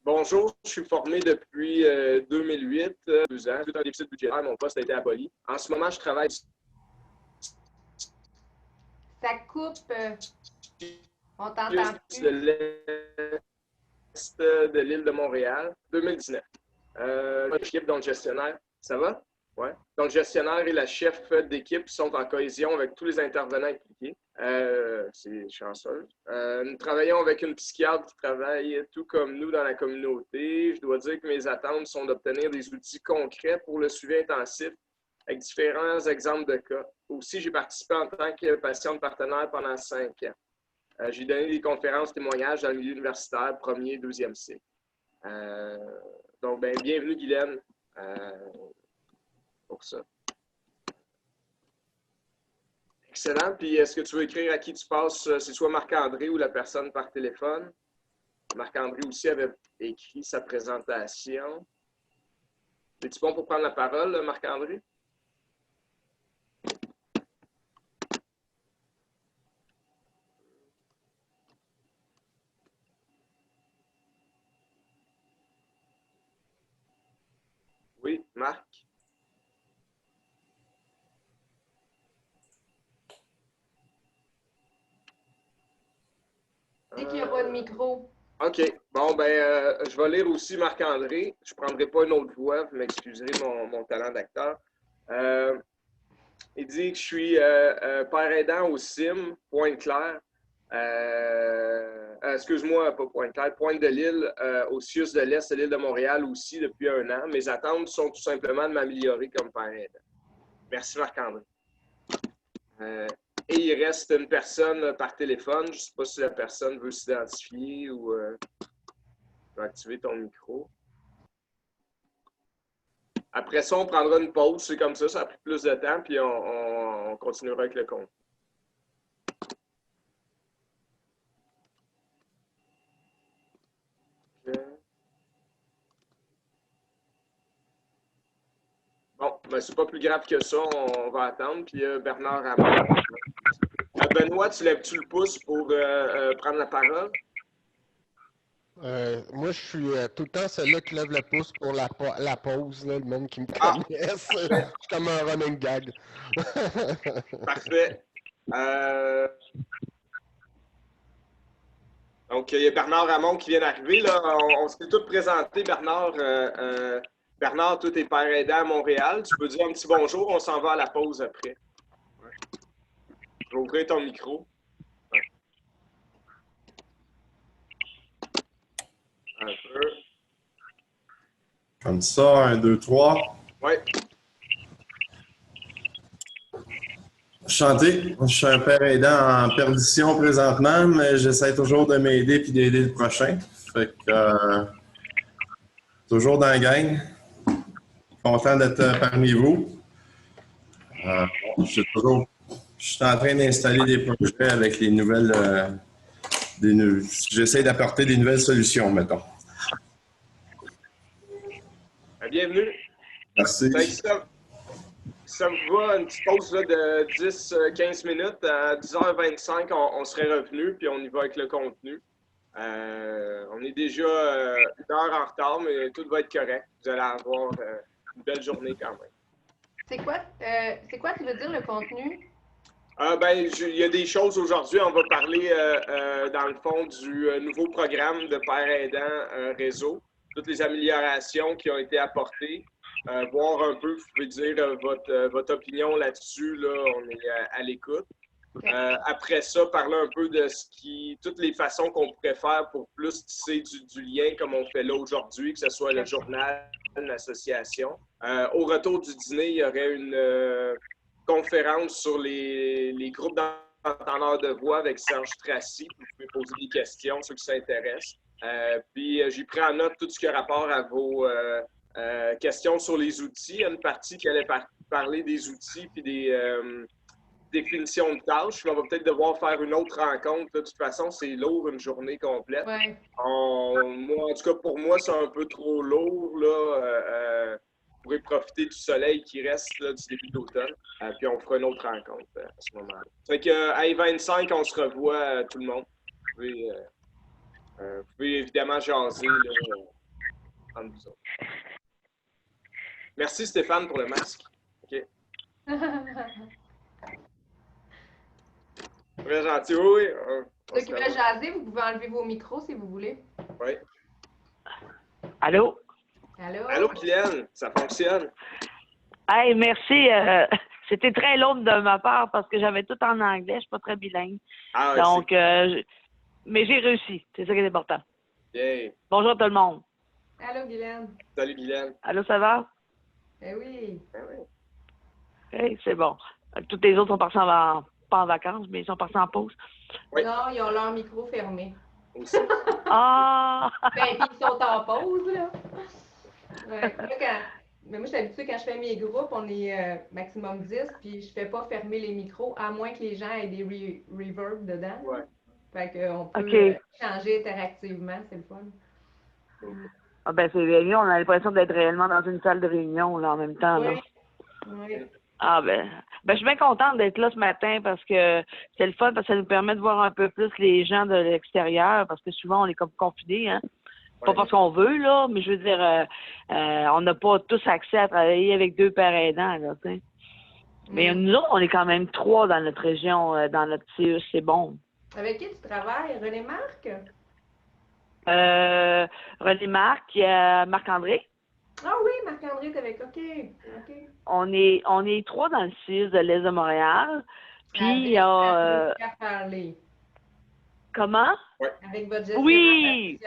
Bonjour, je suis formé depuis 2008, 2 ans. Suite à un déficit budgétaire, mon poste a été aboli. En ce moment, je travaille. Ça coupe. On t'entend plus. De l'Est de l'île de Montréal, 2019. L'équipe dont le gestionnaire, ça va? Ouais. Donc, le gestionnaire et la chef d'équipe sont en cohésion avec tous les intervenants impliqués. C'est chanceux. Nous travaillons avec une psychiatre qui travaille tout comme nous dans la communauté. Je dois dire que mes attentes sont d'obtenir des outils concrets pour le suivi intensif avec différents exemples de cas. Aussi, j'ai participé en tant que patiente partenaire pendant 5 ans. J'ai donné des conférences, témoignages dans le milieu universitaire, 1er, 2e cycle. Donc, ben, bienvenue, Guylaine, pour ça. Excellent. Puis, est-ce que tu veux écrire à qui tu passes? C'est soit Marc-André ou la personne par téléphone. Marc-André aussi avait écrit sa présentation. Es-tu bon pour prendre la parole, Marc-André? Oui, Marc. Dis qu'il n'y a pas de micro. OK. Bon, ben, je vais lire aussi Marc-André. Je ne prendrai pas une autre voix, vous m'excuserez mon talent d'acteur. Il dit que je suis père aidant au CIM, Pointe-Claire. Excuse-moi, pas Pointe-Claire, Pointe-de-l'Île, au CIUS de l'Est de l'île de Montréal aussi depuis 1 an. Mes attentes sont tout simplement de m'améliorer comme père aidant. Merci Marc-André. Et il reste une personne par téléphone. Je ne sais pas si la personne veut s'identifier ou activer ton micro. Après ça, on prendra une pause. C'est comme ça a pris plus de temps, puis on continuera avec le compte. Bon, ben, c'est pas plus grave que ça. On va attendre. Puis Bernard Ramon. Benoît, tu lèves-tu le pouce pour prendre la parole? Moi, je suis tout le temps celui-là qui lève le pouce pour la pause, là, le monde qui me connaisse. Je suis comme un running gag. Parfait. Donc, il y a Bernard Ramon qui vient d'arriver. On s'est tous présentés. Bernard, Bernard, toi, t'es père aidant à Montréal. Tu peux dire un petit bonjour. On s'en va à la pause après. Ouais. Je vais ouvrir ton micro. Ouais. Un peu. Comme ça, 1, 2, 3. Oui. Enchanté. Je suis un père aidant en perdition présentement, mais j'essaie toujours de m'aider et d'aider le prochain. Fait que toujours dans la gang. Content d'être parmi vous. Je suis en train d'installer des projets avec les nouvelles j'essaie d'apporter des nouvelles solutions, mettons. Bienvenue. Merci. Ça vous va, une petite pause là, de 10-15 minutes. À 10h25, on serait revenu, puis on y va avec le contenu. On est déjà une heure en retard, mais tout va être correct. Vous allez avoir une belle journée quand même. C'est quoi, tu veux dire, le contenu? Il y a des choses aujourd'hui. On va parler, dans le fond, du nouveau programme de Père aidant réseau. Toutes les améliorations qui ont été apportées. Voir un peu, vous pouvez dire votre opinion là-dessus. Là, on est à l'écoute. Après ça, parler un peu de toutes les façons qu'on pourrait faire pour plus tisser du lien comme on fait là aujourd'hui, que ce soit le journal, l'association. Au retour du dîner, il y aurait une conférence sur les groupes d'entendeurs de voix avec Serge Tracy. Vous pouvez poser des questions, ceux qui s'intéressent. Puis j'ai pris en note tout ce qui a rapport à vos questions sur les outils. Il y a une partie qui allait parler des outils puis des définitions de tâches. On va peut-être devoir faire une autre rencontre. De toute façon, c'est lourd, une journée complète. Ouais. En tout cas, pour moi, c'est un peu trop lourd. Là. Vous pourrez profiter du soleil qui reste là, du début d'automne. Puis on fera une autre rencontre à ce moment-là. Fait qu'à 25, on se revoit, tout le monde. Vous pouvez évidemment jaser là, entre vous autres. Merci Stéphane pour le masque. OK. Très gentil, oui. Ceux qui veulent jaser, vous pouvez enlever vos micros si vous voulez. Oui. Allô? Allô? Allô, Kylian, ça fonctionne. Hey, merci. C'était très long de ma part parce que j'avais tout en anglais. Je ne suis pas très bilingue. Ah, donc, mais j'ai réussi. C'est ça qui est important. Yeah. Bonjour à tout le monde. Allô, Guylaine. Salut, Guylaine. Allô, ça va? Eh oui. Hey, c'est bon. Tous les autres sont partis pas en vacances, mais ils sont partis en pause. Oui. Non, ils ont leur micro fermé. Aussi. Ah! Ben, puis ils sont en pause, là. Ouais. Mais moi, je suis habituée, quand je fais mes groupes, on est maximum 10, puis je fais pas fermer les micros, à moins que les gens aient des reverb dedans. Ouais. Fait qu'on peut changer interactivement, c'est le fun. Ah ben, c'est mieux, on a l'impression d'être réellement dans une salle de réunion, là, en même temps, là. Oui. Ah ben, je suis bien contente d'être là ce matin parce que c'est le fun, parce que ça nous permet de voir un peu plus les gens de l'extérieur, parce que souvent, on est comme confinés, hein. Pas parce qu'on veut, là, mais je veux dire, on n'a pas tous accès à travailler avec 2 pères aidants, là, tu sais. Mais nous autres, on est quand même 3 dans notre région, dans notre CE, c'est bon. Avec qui tu travailles? René Marc? René Marc, Marc-André. Ah oui, Marc-André est avec, OK. On est 3 dans le CIUS de l'Est de Montréal. Puis il y a... Comment? Ouais. Avec votre gestionnaire, oui!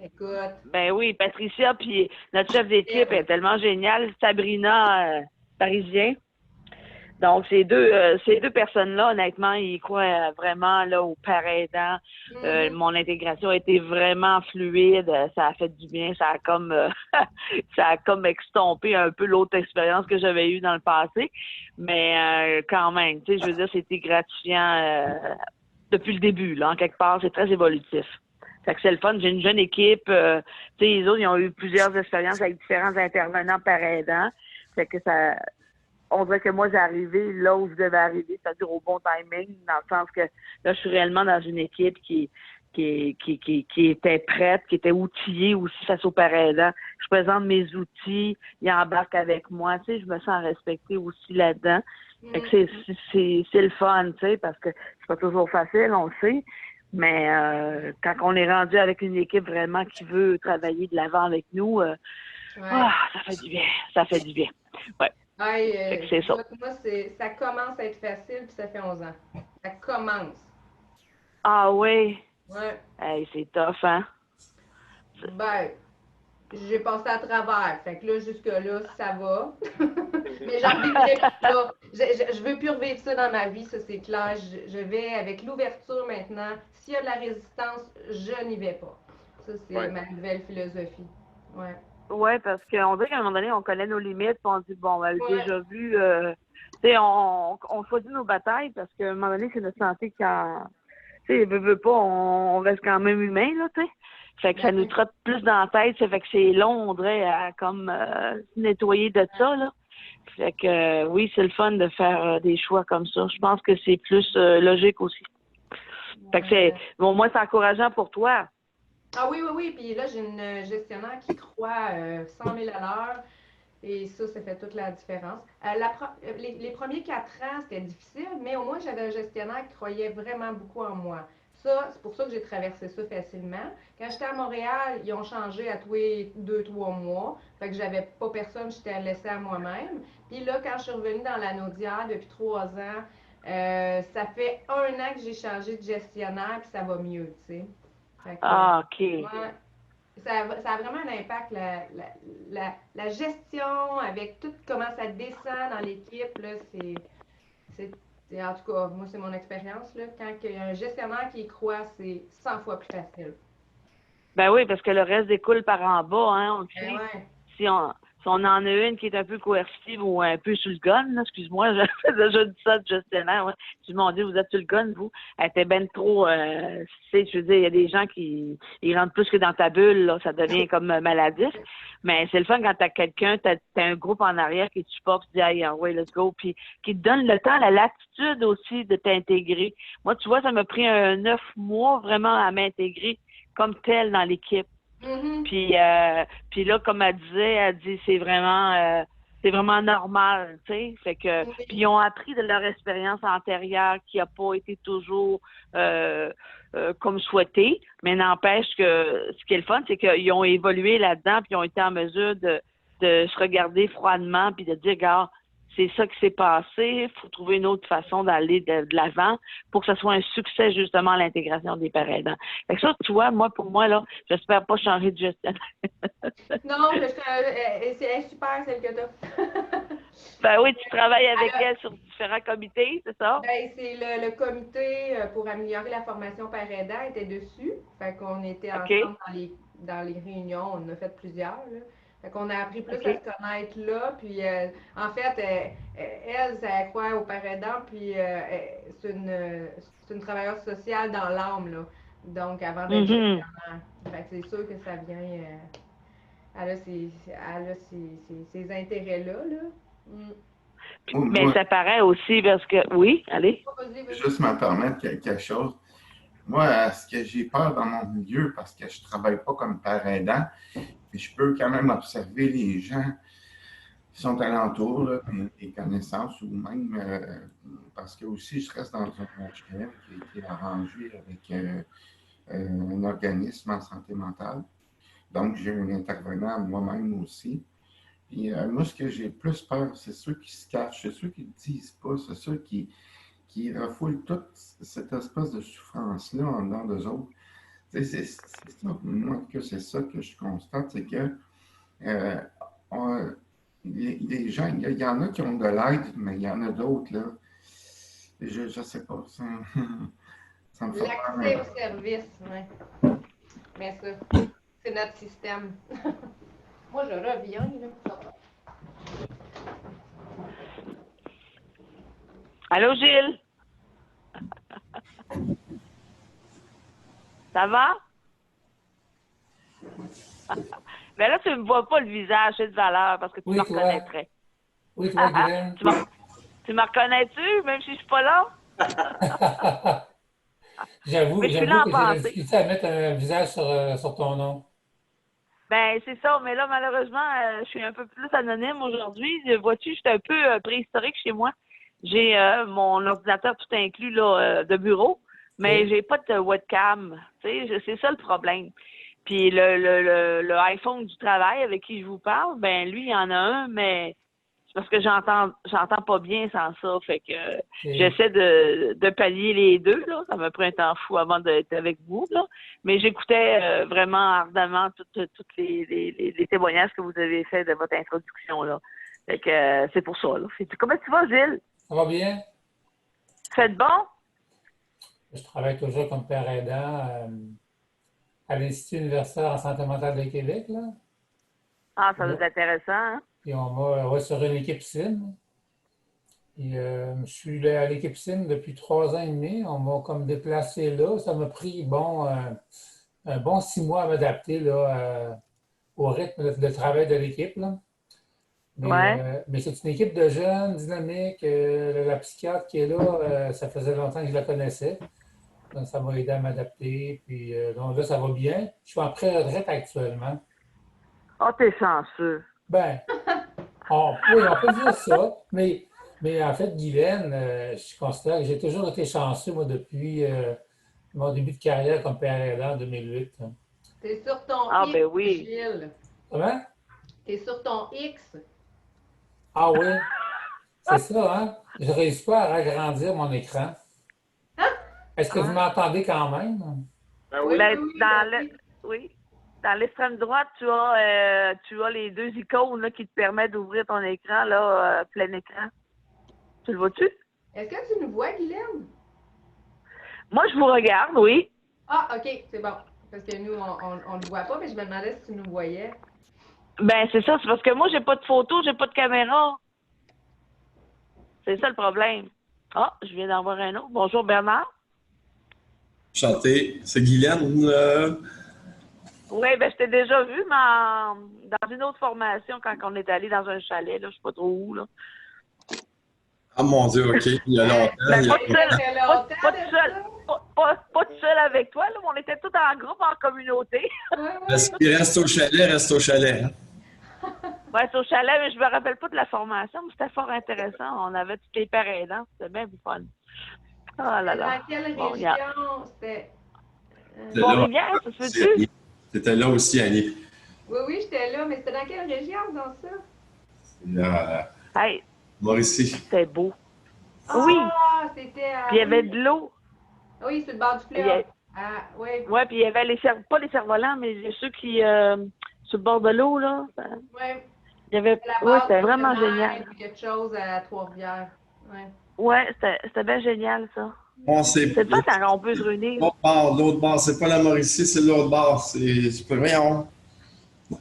écoute. Ben oui, Patricia, puis notre chef d'équipe est tellement géniale, Sabrina Parisien. Donc, ces deux personnes-là, honnêtement, ils croient vraiment là, au père aidant. Mon intégration a été vraiment fluide. Ça a fait du bien. Ça a comme extompé un peu l'autre expérience que j'avais eue dans le passé. Mais quand même, tu sais, je veux dire, c'était gratifiant depuis le début. Là, en quelque part, c'est très évolutif. Fait que c'est le fun. J'ai une jeune équipe. Tu sais, les autres, ils ont eu plusieurs expériences avec différents intervenants père aidant. Fait que ça... On dirait que moi, j'ai arrivé là où je devais arriver, c'est-à-dire au bon timing, dans le sens que là, je suis réellement dans une équipe qui était prête, qui était outillée aussi face aux pères aidants. Je présente mes outils, ils embarquent avec moi, tu sais, je me sens respectée aussi là-dedans. Fait que c'est le fun, tu sais, parce que c'est pas toujours facile, on le sait, mais quand on est rendu avec une équipe vraiment qui veut travailler de l'avant avec nous, ça fait du bien, Ouais. C'est ça. Moi, ça commence à être facile, puis ça fait 11 ans. Ça commence. Ah oui? Ouais. Hey, c'est tough, hein? Ben, j'ai passé à travers. Fait que là, jusque-là, ça va. Mais j'en vivrai là. Je veux plus revivre ça dans ma vie, ça c'est clair. Je vais avec l'ouverture maintenant. S'il y a de la résistance, je n'y vais pas. Ça, c'est ma nouvelle philosophie. Ouais. Oui, parce qu'on dirait qu'à un moment donné, on connaît nos limites, puis on dit, bon, déjà vu, tu sais, on choisit nos batailles parce qu'à un moment donné, c'est notre santé qui Tu sais, veut pas, on reste quand même humain, là, tu sais. Fait que ça nous trotte plus dans la tête, ça fait que c'est long, on dirait, à comme se nettoyer de ça, là. Fait que oui, c'est le fun de faire des choix comme ça. Je pense que c'est plus logique aussi. Fait que c'est, bon, moi, c'est encourageant pour toi. Ah oui, oui, oui. Puis là, j'ai une gestionnaire qui croit 100 000 à l'heure. Et ça fait toute la différence. Les premiers 4 ans, c'était difficile, mais au moins, j'avais un gestionnaire qui croyait vraiment beaucoup en moi. Ça, c'est pour ça que j'ai traversé ça facilement. Quand j'étais à Montréal, ils ont changé à tous les 2-3 mois. Fait que j'avais pas personne, j'étais laissée à moi-même. Puis là, quand je suis revenue dans la Naudière depuis 3 ans, ça fait 1 an que j'ai changé de gestionnaire, puis ça va mieux, tu sais. Fait que, OK. ouais, ça a vraiment un impact, la gestion, avec tout comment ça descend dans l'équipe, là, en tout cas, moi, c'est mon expérience, là. Quand il y a un gestionnaire qui y croit, c'est 100 fois plus facile. Ben oui, parce que le reste découle par en bas, hein, on le sait. Ouais. Si on en a une qui est un peu coercitive ou un peu sur le gun, là, excuse-moi, j'ai déjà dit ça de gestionnaire, ouais. Je m'en dis, vous êtes sur le gun, vous. Elle était ben trop, tu sais, je veux dire, il y a des gens qui ils rentrent plus que dans ta bulle, là, ça devient comme maladif. Mais c'est le fun quand t'as quelqu'un, t'as un groupe en arrière qui te supporte, qui dit, hey, ouais, let's go, puis qui te donne le temps, la latitude aussi de t'intégrer. Moi, tu vois, ça m'a pris 9 mois vraiment à m'intégrer comme tel dans l'équipe. Mm-hmm. Puis là, comme elle dit c'est vraiment normal, tu sais. Fait que puis ils ont appris de leur expérience antérieure qui a pas été toujours comme souhaité, mais n'empêche que ce qui est le fun, c'est qu'ils ont évolué là-dedans puis ils ont été en mesure de se regarder froidement puis de dire, regarde, c'est ça qui s'est passé, il faut trouver une autre façon d'aller de l'avant pour que ce soit un succès, justement, l'intégration des parents aidants. Fait que ça, tu vois, pour moi, là, j'espère pas changer de gestionnaire. Non, c'est super, celle que t'as. Ben oui, tu travailles avec elle sur différents comités, c'est ça? Ben, c'est le comité pour améliorer la formation par aidant était dessus. Fait qu'on était ensemble dans les réunions, on en a fait plusieurs, là. Fait qu'on a appris plus à se connaître là. Puis, en fait, elle, ça croit au parents aidants, puis c'est une travailleuse sociale dans l'âme, là. Donc, avant d'être gestionnaire. Fait que c'est sûr que ça vient... elle a ses intérêts-là, là. Mais ça paraît aussi parce que... Oui, allez. Juste me permettre quelque chose. Moi, ce que j'ai peur dans mon milieu, parce que je ne travaille pas comme parent aidant, mais je peux quand même observer les gens qui sont alentours, là, des connaissances, ou même parce que aussi je reste dans un HLM qui a été arrangé avec un organisme en santé mentale. Donc, j'ai un intervenant moi-même aussi. Puis moi, ce que j'ai plus peur, c'est ceux qui se cachent, c'est ceux qui ne disent pas, c'est ceux qui refoulent toute cette espèce de souffrance-là en dedans d'eux autres. C'est ça, moi, que c'est ça que je constate, c'est que les gens, il y en a qui ont de l'aide, mais il y en a d'autres, là. Je ne sais pas, ça me fait peur. L'accès au service, oui. Mais ça, c'est notre système. Moi, je reviens, là. Allô, Gilles? Ça va? Mais là, tu ne me vois pas le visage, c'est de valeur, parce que tu me reconnaîtrais. Oui, toi, Glenn. Tu me reconnais-tu, même si je ne suis pas là? J'avoue que j'ai la difficulté à mettre un visage sur ton nom. Ben, c'est ça, mais là, malheureusement, je suis un peu plus anonyme aujourd'hui. Vois-tu, je suis un peu préhistorique chez moi. J'ai mon ordinateur tout inclus là, de bureau, mais j'ai pas de webcam. Tu sais, c'est ça le problème. Puis le iPhone du travail avec qui je vous parle, ben lui, il y en a un, mais c'est parce que j'entends pas bien sans ça. Fait que j'essaie de pallier les deux, là. Ça m'a pris un temps fou avant d'être avec vous, là. Mais j'écoutais vraiment ardemment tous les témoignages que vous avez faits de votre introduction, là. Fait que c'est pour ça, là. Comment tu vas, Gilles? Ça va bien? Faites bon? Je travaille toujours comme père aidant à l'Institut universitaire en santé mentale de Québec, là. Ah, ça doit être intéressant, hein? Puis on m'a sur une équipe SIM. Et, je suis là à l'équipe SIM depuis 3 ans et demi. On m'a comme déplacé là. Ça m'a pris, bon, un bon 6 mois à m'adapter là, au rythme de travail de l'équipe, là. Ouais. Mais c'est une équipe de jeunes, dynamiques. La psychiatre qui est là, ça faisait longtemps que je la connaissais. Donc, ça m'a aidé à m'adapter. Puis, donc là, ça va bien. Je suis en pré-retraite actuellement. Oh, t'es chanceux. Ben, oui, on peut dire ça. Mais en fait, Guylaine, je considère que j'ai toujours été chanceux, moi, depuis mon début de carrière comme père aidant en 2008. Hein. T'es sur ton Ah, X, ben oui. Gilles. Comment? T'es sur ton X. Ah oui, c'est ça, hein? Je ne réussis pas à agrandir mon écran. Est-ce que vous m'entendez quand même? Ben oui. Ben, oui. Dans l'extrême droite, tu as les 2 icônes là, qui te permettent d'ouvrir ton écran, là, plein écran. Tu le vois-tu? Est-ce que tu nous vois, Guylaine? Moi, je vous regarde, oui. Ah, OK, c'est bon. Parce que nous, on ne le voit pas, mais je me demandais si tu nous voyais. Ben, c'est ça. C'est parce que moi, j'ai pas de photo, j'ai pas de caméra. C'est ça le problème. Ah, je viens d'en voir un autre. Bonjour, Bernard. Enchanté. C'est Guylaine. Oui, ben je t'ai déjà vu, mais dans une autre formation, quand on est allé dans un chalet, là, je sais pas trop où, là. Ah mon Dieu, OK. Il y a longtemps. Ben, il y a pas tout seul avec toi, là, mais on était tous en groupe, en communauté. Ce qui reste au chalet, reste au chalet. Hein? Oui, c'est au chalet, mais je me rappelle pas de la formation, mais c'était fort intéressant. On avait tous les pères aidants, c'était bien fun. Oh là là. Dans quelle Bon, région? C'était... Bon-Rivière, ça se fait-tu? C'était là aussi, Annie. Oui, oui, j'étais là, mais c'était dans quelle région, dans ça? Hey, Mauricie. c'était beau. Ah, Oui. c'était... Puis il y avait de l'eau. Oui, sur le bord du fleuve. Ah, oui. Oui, puis il y avait pas les cerfs-volants, mais ceux qui... sur le bord de l'eau, là. Oui. Il y avait... Oui, c'était vraiment génial. Puis quelque chose à Trois-Rivières. Oui. Oui, c'était bien génial, ça. Bon, c'est pas quand on peut se réunir. L'autre bord, c'est pas la Mauricie, c'est l'autre bord. C'est pas rien.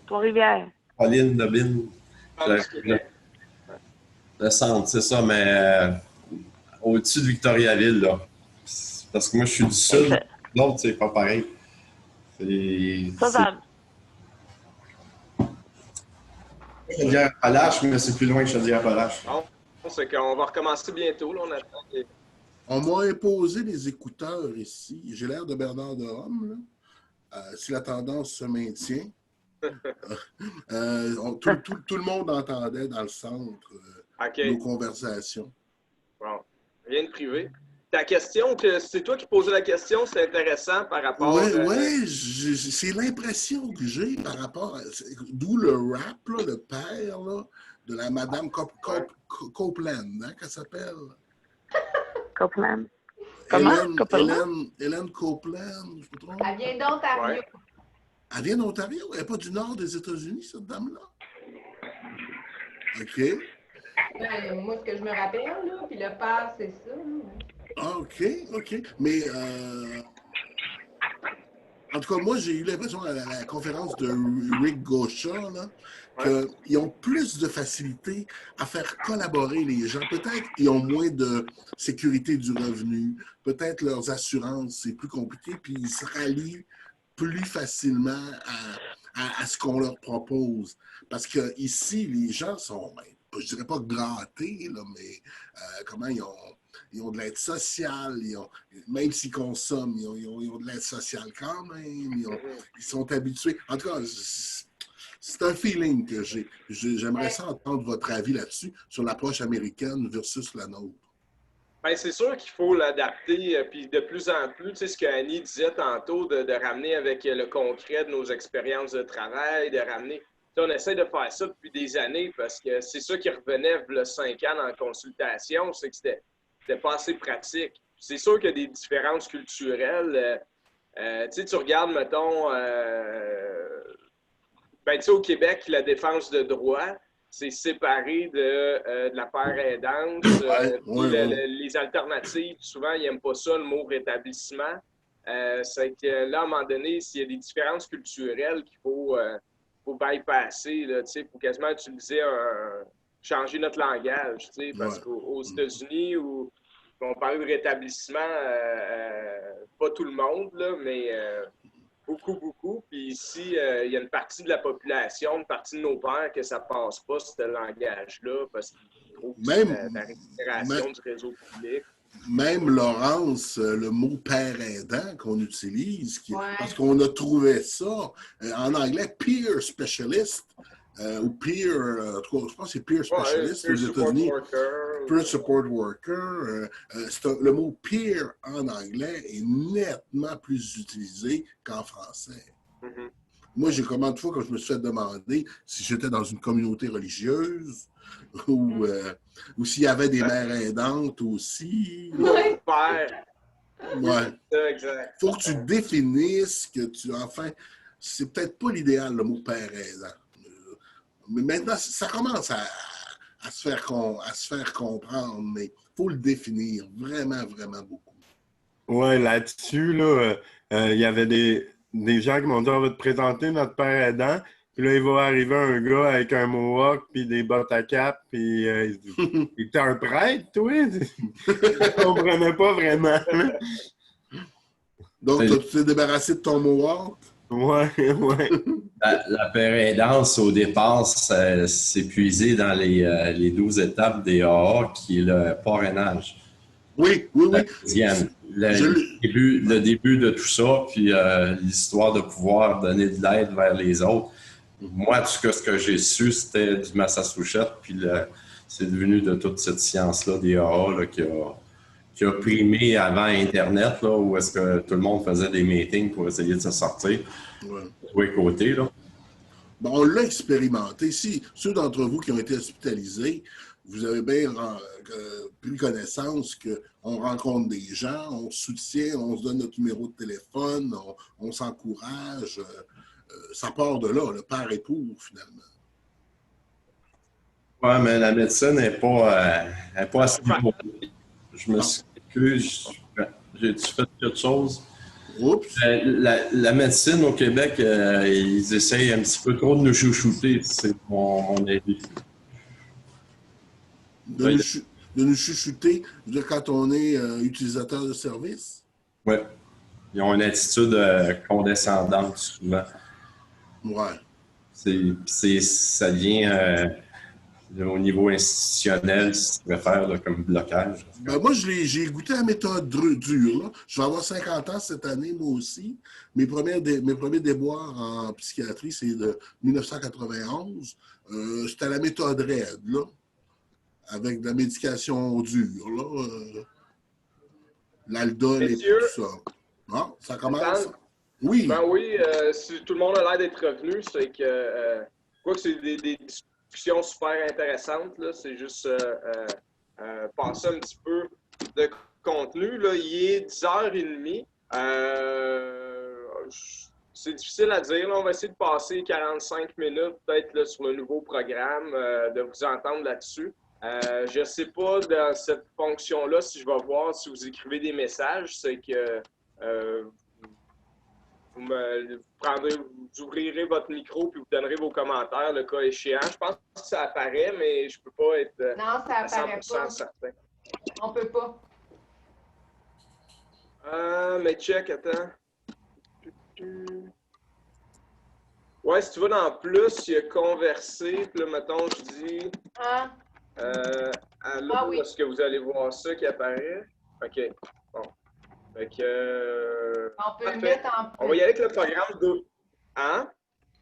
Trois-Rivières. Pauline, Dobine. Le centre, c'est ça, mais au-dessus de Victoriaville, là. Parce que moi, je suis du sud. L'autre, c'est pas pareil. Ça... Chaudière-Appalaches, mais c'est plus loin que Chaudière-Appalaches. Bon, c'est qu'on va recommencer bientôt. Là, on attend. On m'a imposé des écouteurs ici. J'ai l'air de Bernard de Rome, là. Si la tendance se maintient. Tout le monde entendait dans le centre nos conversations. Bon, rien de privé. Ta question, c'est toi qui posais la question, c'est intéressant par rapport... Oui, c'est l'impression que j'ai par rapport à... D'où le rap, là, le père, là, de la Madame Copeland, hein, qu'elle s'appelle? Copeland. Comment? Hélène Copeland, je me trompe. Elle vient d'Ontario. Elle vient d'Ontario? Elle n'est pas du nord des États-Unis, cette dame-là? OK. Ben, moi, ce que je me rappelle, là, puis le père, c'est ça. Ah, OK. Mais, en tout cas, moi, j'ai eu l'impression à la conférence de Rick Gosha, là, qu'ils ont plus de facilité à faire collaborer les gens. Peut-être qu'ils ont moins de sécurité du revenu. Peut-être leurs assurances, c'est plus compliqué, puis ils se rallient plus facilement à ce qu'on leur propose. Parce que ici, les gens sont, je dirais pas gâtés, là, mais comment ils ont de l'aide sociale, même s'ils consomment, ils ont de l'aide sociale quand même, ils sont habitués. En tout cas, c'est un feeling que j'ai. J'aimerais ça entendre votre avis là-dessus, sur l'approche américaine versus la nôtre. Bien, c'est sûr qu'il faut l'adapter, puis de plus en plus, tu sais, ce qu'Annie disait tantôt, de ramener avec le concret de nos expériences de travail, de ramener... On essaie de faire ça depuis des années parce que c'est ça qui revenait il y a 5 ans en consultation, c'est que c'était pas assez pratique. C'est sûr qu'il y a des différences culturelles. Tu sais, tu regardes, mettons, ben, tu sais, au Québec, la défense de droit, c'est séparé de la part aidante. Les alternatives, souvent, ils n'aiment pas ça, le mot rétablissement. C'est que là, à un moment donné, s'il y a des différences culturelles qu'il faut bypasser, là, tu sais, pour quasiment utiliser changer notre langage, tu sais, parce Ouais. qu'aux États-Unis, où on parle de rétablissement, pas tout le monde, là, mais beaucoup. Puis ici, il y a une partie de la population, une partie de nos pères que ça passe pas, ce langage-là, parce qu'ils trouvent que c'est Même, de la récupération du réseau public. même Laurence, le mot père aidant qu'on utilise, Ouais. parce qu'on a trouvé ça en anglais, peer specialist, ou peer, je pense que c'est peer specialist aux États-Unis. Peer support worker. Le mot peer en anglais est nettement plus utilisé qu'en français. Mhm. Moi, j'ai combien de fois que je me suis fait demander si j'étais dans une communauté religieuse ou s'il y avait des mères aidantes aussi. Ouais. Père. Ouais. Exact. Faut que tu définisses que c'est peut-être pas l'idéal, le mot père aidant. Mais maintenant, ça commence à se faire comprendre, mais il faut le définir vraiment, vraiment beaucoup. Ouais, là-dessus, là, il y avait des gens qui m'ont dit on va te présenter notre père aidant. Puis là, il va arriver un gars avec un mohawk puis des bottes à cap. Puis il dit t'es un prêtre, toi? Je comprenais pas vraiment. Donc, tu t'es débarrassé de ton mohawk? Ouais. La pérédance, au départ, c'est puisé dans les 12 étapes des AA, qui est le parrainage. Oui. Le début de tout ça, puis l'histoire de pouvoir donner de l'aide vers les autres. Moi, tout ce que j'ai su, c'était du Massachusetts, puis c'est devenu de toute cette science-là des AA là, qui a primé avant Internet, là, où est-ce que tout le monde faisait des meetings pour essayer de se sortir. Ouais. De tous les côtés, là. Bon, on l'a expérimenté. Si ceux d'entre vous qui ont été hospitalisés, vous avez bien pris connaissance qu'on rencontre des gens, on se soutient, on se donne notre numéro de téléphone, on s'encourage. Ça part de là, le père et pour, finalement. Oui, mais la médecine n'est pas assez bonne. Je me suis j'ai-tu fait quelque chose? Oups. La médecine au Québec, ils essayent un petit peu trop de nous chouchouter. C'est mon avis. De nous chuchoter, je veux dire, quand on est utilisateur de service? Oui. Ils ont une attitude condescendante souvent. Ouais. Ça vient au niveau institutionnel, si tu préfères, là, comme blocage. Ben moi, j'ai goûté à la méthode dure. Là. Je vais avoir 50 ans cette année, moi aussi. Mes premiers déboires en psychiatrie, c'est de 1991. C'était la méthode RAID, là, avec de la médication dure, là. L'Aldol et tout ça. Non, ça commence. Oui. Ben oui, si tout le monde a l'air d'être revenu, c'est que, quoi que c'est des discussions super intéressantes, là, c'est juste passer un petit peu de contenu. Là, il est 10h30. C'est difficile à dire. Là, on va essayer de passer 45 minutes peut-être sur le nouveau programme, de vous entendre là-dessus. Je ne sais pas dans cette fonction-là si je vais voir si vous écrivez des messages. C'est que vous ouvrirez votre micro puis vous donnerez vos commentaires le cas échéant. Je pense que ça apparaît, mais je ne peux pas être Non, ça à 100% apparaît pas. certain. On peut pas. Mais check, attends. Ouais, si tu vas dans plus, il y a converser, puis là, mettons, je dis allô, oui. est-ce que vous allez voir ça qui apparaît? OK, bon. Fait que, On peut le parfait. mettre en petit. On va y aller avec le programme de... Hein?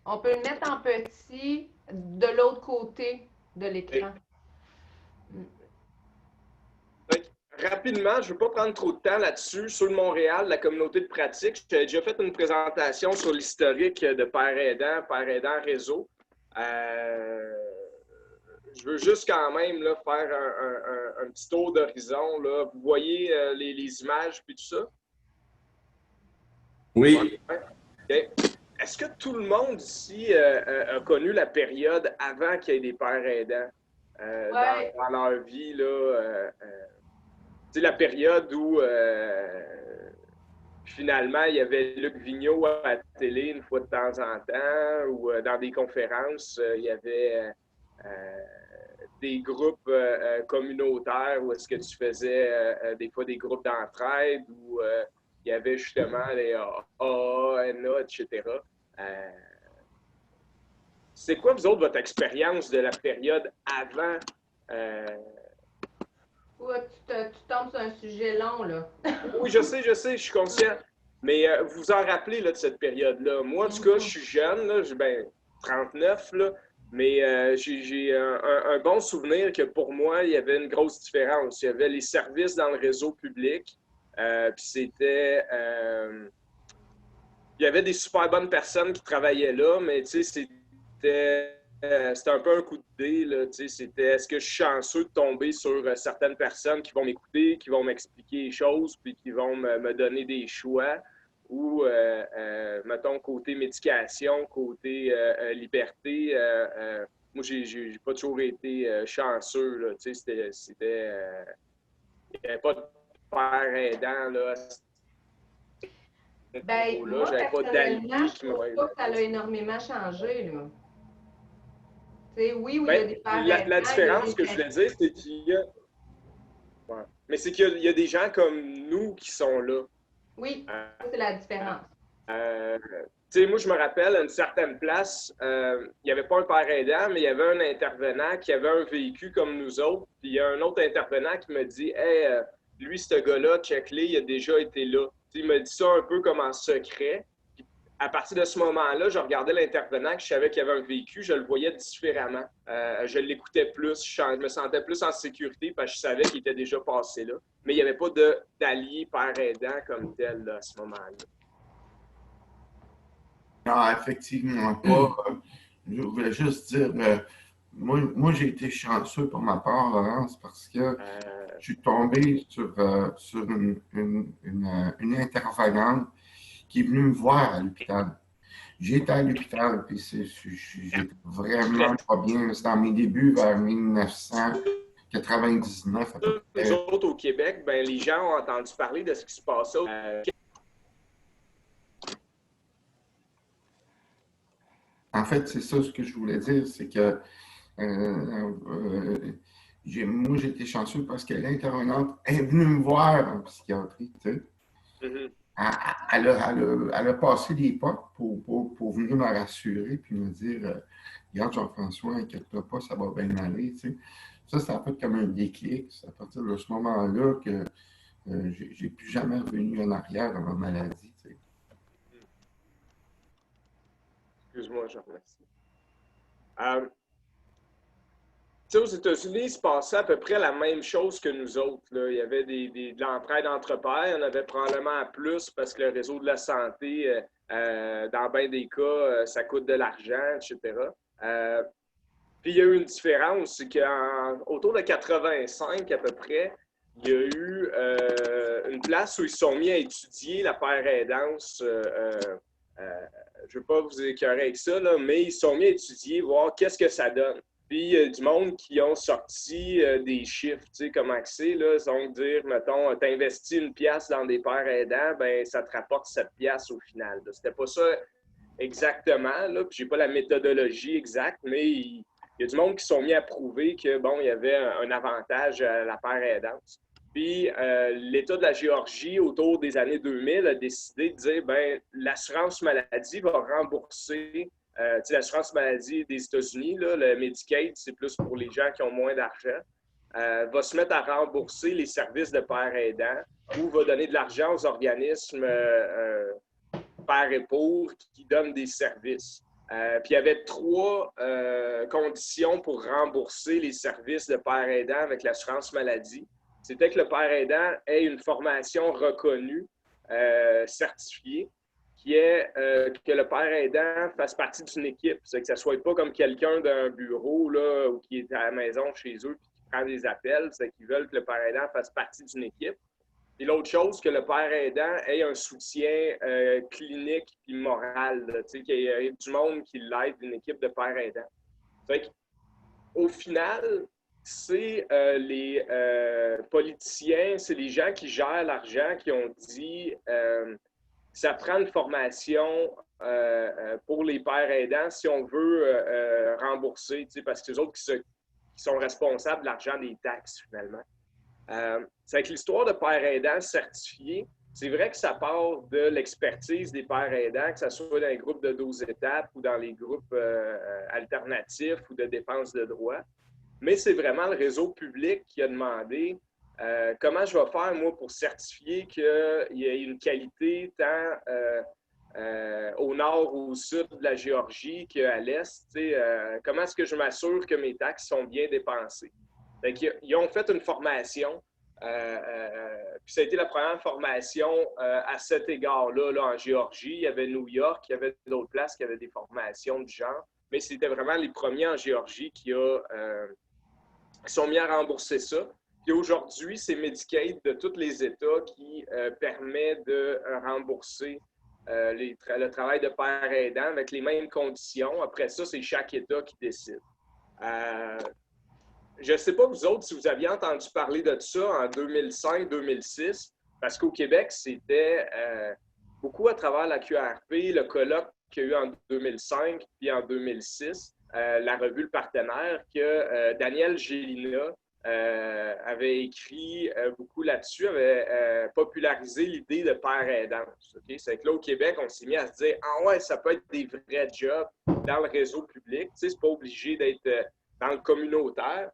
On peut le mettre en petit de l'autre côté de l'écran. Rapidement, je ne veux pas prendre trop de temps là-dessus. Sur le Montréal, la communauté de pratique, j'ai déjà fait une présentation sur l'historique de Père aidant réseau. Je veux juste quand même là, faire un petit tour d'horizon. Vous voyez les images et tout ça? Oui. Ouais. Okay. Est-ce que tout le monde ici a connu la période avant qu'il y ait des pères aidants dans leur vie? C'est la période où finalement il y avait Luc Vigneault à la télé une fois de temps en temps, ou dans des conférences, il y avait des groupes communautaires où est-ce que tu faisais des fois des groupes d'entraide où il y avait justement les AANA, etc. C'est quoi, vous autres, votre expérience de la période avant? Ouais, tu tombes sur un sujet long, là. Oui, je sais, je suis conscient. Mais vous vous en rappelez là, de cette période-là? Moi, en tout cas, je suis jeune, là, j'ai 39, là, mais j'ai un bon souvenir que pour moi, il y avait une grosse différence. Il y avait les services dans le réseau public, puis c'était... il y avait des super bonnes personnes qui travaillaient là, mais tu sais, c'était un peu un coup de dé, là, tu sais, c'était est-ce que je suis chanceux de tomber sur certaines personnes qui vont m'écouter, qui vont m'expliquer les choses, puis qui vont me donner des choix, ou, mettons, côté médication, côté liberté, moi, j'ai pas toujours été chanceux, là, tu sais, il n'y avait pas de père aidant, là. Ben, moi, j'avais pas d'amis personnellement, je qui me trouve pas que ça a énormément changé, là. Tu sais, oui, il y a des pères la aidants, différence que je voulais dire, c'est qu'il y a... Ouais. Mais c'est qu'il y a des gens comme nous qui sont là. Oui, c'est la différence. Tu sais, moi, je me rappelle, à une certaine place, il n'y avait pas un père aidant, mais il y avait un intervenant qui avait un véhicule comme nous autres. Puis il y a un autre intervenant qui me dit « Hey, lui, ce gars-là, check-le, il a déjà été là. » Il m'a dit ça un peu comme en secret. Puis, à partir de ce moment-là, je regardais l'intervenant, que je savais qu'il y avait un véhicule, je le voyais différemment. Je l'écoutais plus, je me sentais plus en sécurité parce que je savais qu'il était déjà passé là. Mais il n'y avait pas d'allié père aidant comme tel là, à ce moment-là. Non, effectivement pas. Je voulais juste dire, moi j'ai été chanceux pour ma part, Laurence, parce que je suis tombé sur une intervenante qui est venue me voir à l'hôpital. J'étais à l'hôpital, puis j'étais vraiment pas bien. C'était dans mes débuts, vers 1999 à peu près. Nous autres, au Québec, ben, les gens ont entendu parler de ce qui se passait au En fait, c'est ça ce que je voulais dire, c'est que moi, j'étais chanceux parce que l'intervenante est venue me voir en psychiatrie, tu sais. Mm-hmm. Elle a passé des pas pour venir me rassurer puis me dire regarde, Jean-François, inquiète-toi pas, ça va bien aller, tu sais. Ça a fait comme un déclic. C'est à partir de ce moment-là que j'ai plus jamais revenu en arrière dans ma maladie, tu sais. Excuse-moi, je remercie. Tu sais, aux États-Unis, il se passait à peu près la même chose que nous autres, là. Il y avait de l'entraide entre pairs. Il y en avait probablement plus parce que le réseau de la santé, dans bien des cas, ça coûte de l'argent, etc. Puis il y a eu une différence, c'est qu'autour de 85 à peu près, il y a eu une place où ils se sont mis à étudier la paire-aidance. Je ne veux pas vous écœurer avec ça, là, mais ils se sont mis à étudier, voir qu'est-ce que ça donne. Puis il y a du monde qui ont sorti des chiffres, tu sais, comment c'est, là, donc dire, mettons, tu investis 1 pièce dans des pères aidants, ben ça te rapporte 7 pièces au final. C'était pas ça exactement, là, puis j'ai pas la méthodologie exacte, mais il y a du monde qui sont mis à prouver que, bon, il y avait un avantage à la paire aidance. Puis l'État de la Géorgie, autour des années 2000, a décidé de dire, ben l'assurance maladie va rembourser. L'assurance maladie des États-Unis, là, le Medicaid, c'est plus pour les gens qui ont moins d'argent, va se mettre à rembourser les services de père aidant ou va donner de l'argent aux organismes père et pour qui donnent des services. Puis il y avait 3 conditions pour rembourser les services de père aidant avec l'assurance maladie. C'était que le père aidant ait une formation reconnue, certifiée, qui est que le père aidant fasse partie d'une équipe. C'est que ça ne soit pas comme quelqu'un d'un bureau là, ou qui est à la maison chez eux et qui prend des appels. C'est qu'ils veulent que le père aidant fasse partie d'une équipe. Et l'autre chose, que le père aidant ait un soutien clinique et moral. Qu'il y ait du monde qui l'aide, une équipe de père aidant. Fait qu'au final, c'est les politiciens, c'est les gens qui gèrent l'argent qui ont dit ça prend une formation pour les pères aidants si on veut rembourser, parce que c'est eux autres sont responsables de l'argent des taxes, finalement. C'est avec l'histoire de pères aidants certifiés, c'est vrai que ça part de l'expertise des pères aidants, que ce soit dans les groupes de 12 étapes ou dans les groupes alternatifs ou de défense de droits. Mais c'est vraiment le réseau public qui a demandé comment je vais faire, moi, pour certifier qu'il y a une qualité tant au nord ou au sud de la Géorgie qu'à l'est. Comment est-ce que je m'assure que mes taxes sont bien dépensées? Ils ont fait une formation. Puis ça a été la première formation à cet égard-là là, en Géorgie. Il y avait New York, il y avait d'autres places qui avaient des formations du genre. Mais c'était vraiment les premiers en Géorgie qui sont mis à rembourser ça. Puis aujourd'hui, c'est Medicaid de tous les États qui permet de rembourser le travail de père aidant avec les mêmes conditions. Après ça, c'est chaque État qui décide. Je ne sais pas, vous autres, si vous aviez entendu parler de ça en 2005-2006, parce qu'au Québec, c'était beaucoup à travers la QRP, le colloque qu'il y a eu en 2005 puis en 2006, la revue Le Partenaire, que Daniel Gélina avait écrit beaucoup là-dessus, avait popularisé l'idée de père aidant. Okay? C'est que là, au Québec, on s'est mis à se dire « Ah ouais, ça peut être des vrais jobs dans le réseau public. » Tu sais, c'est pas obligé d'être dans le communautaire.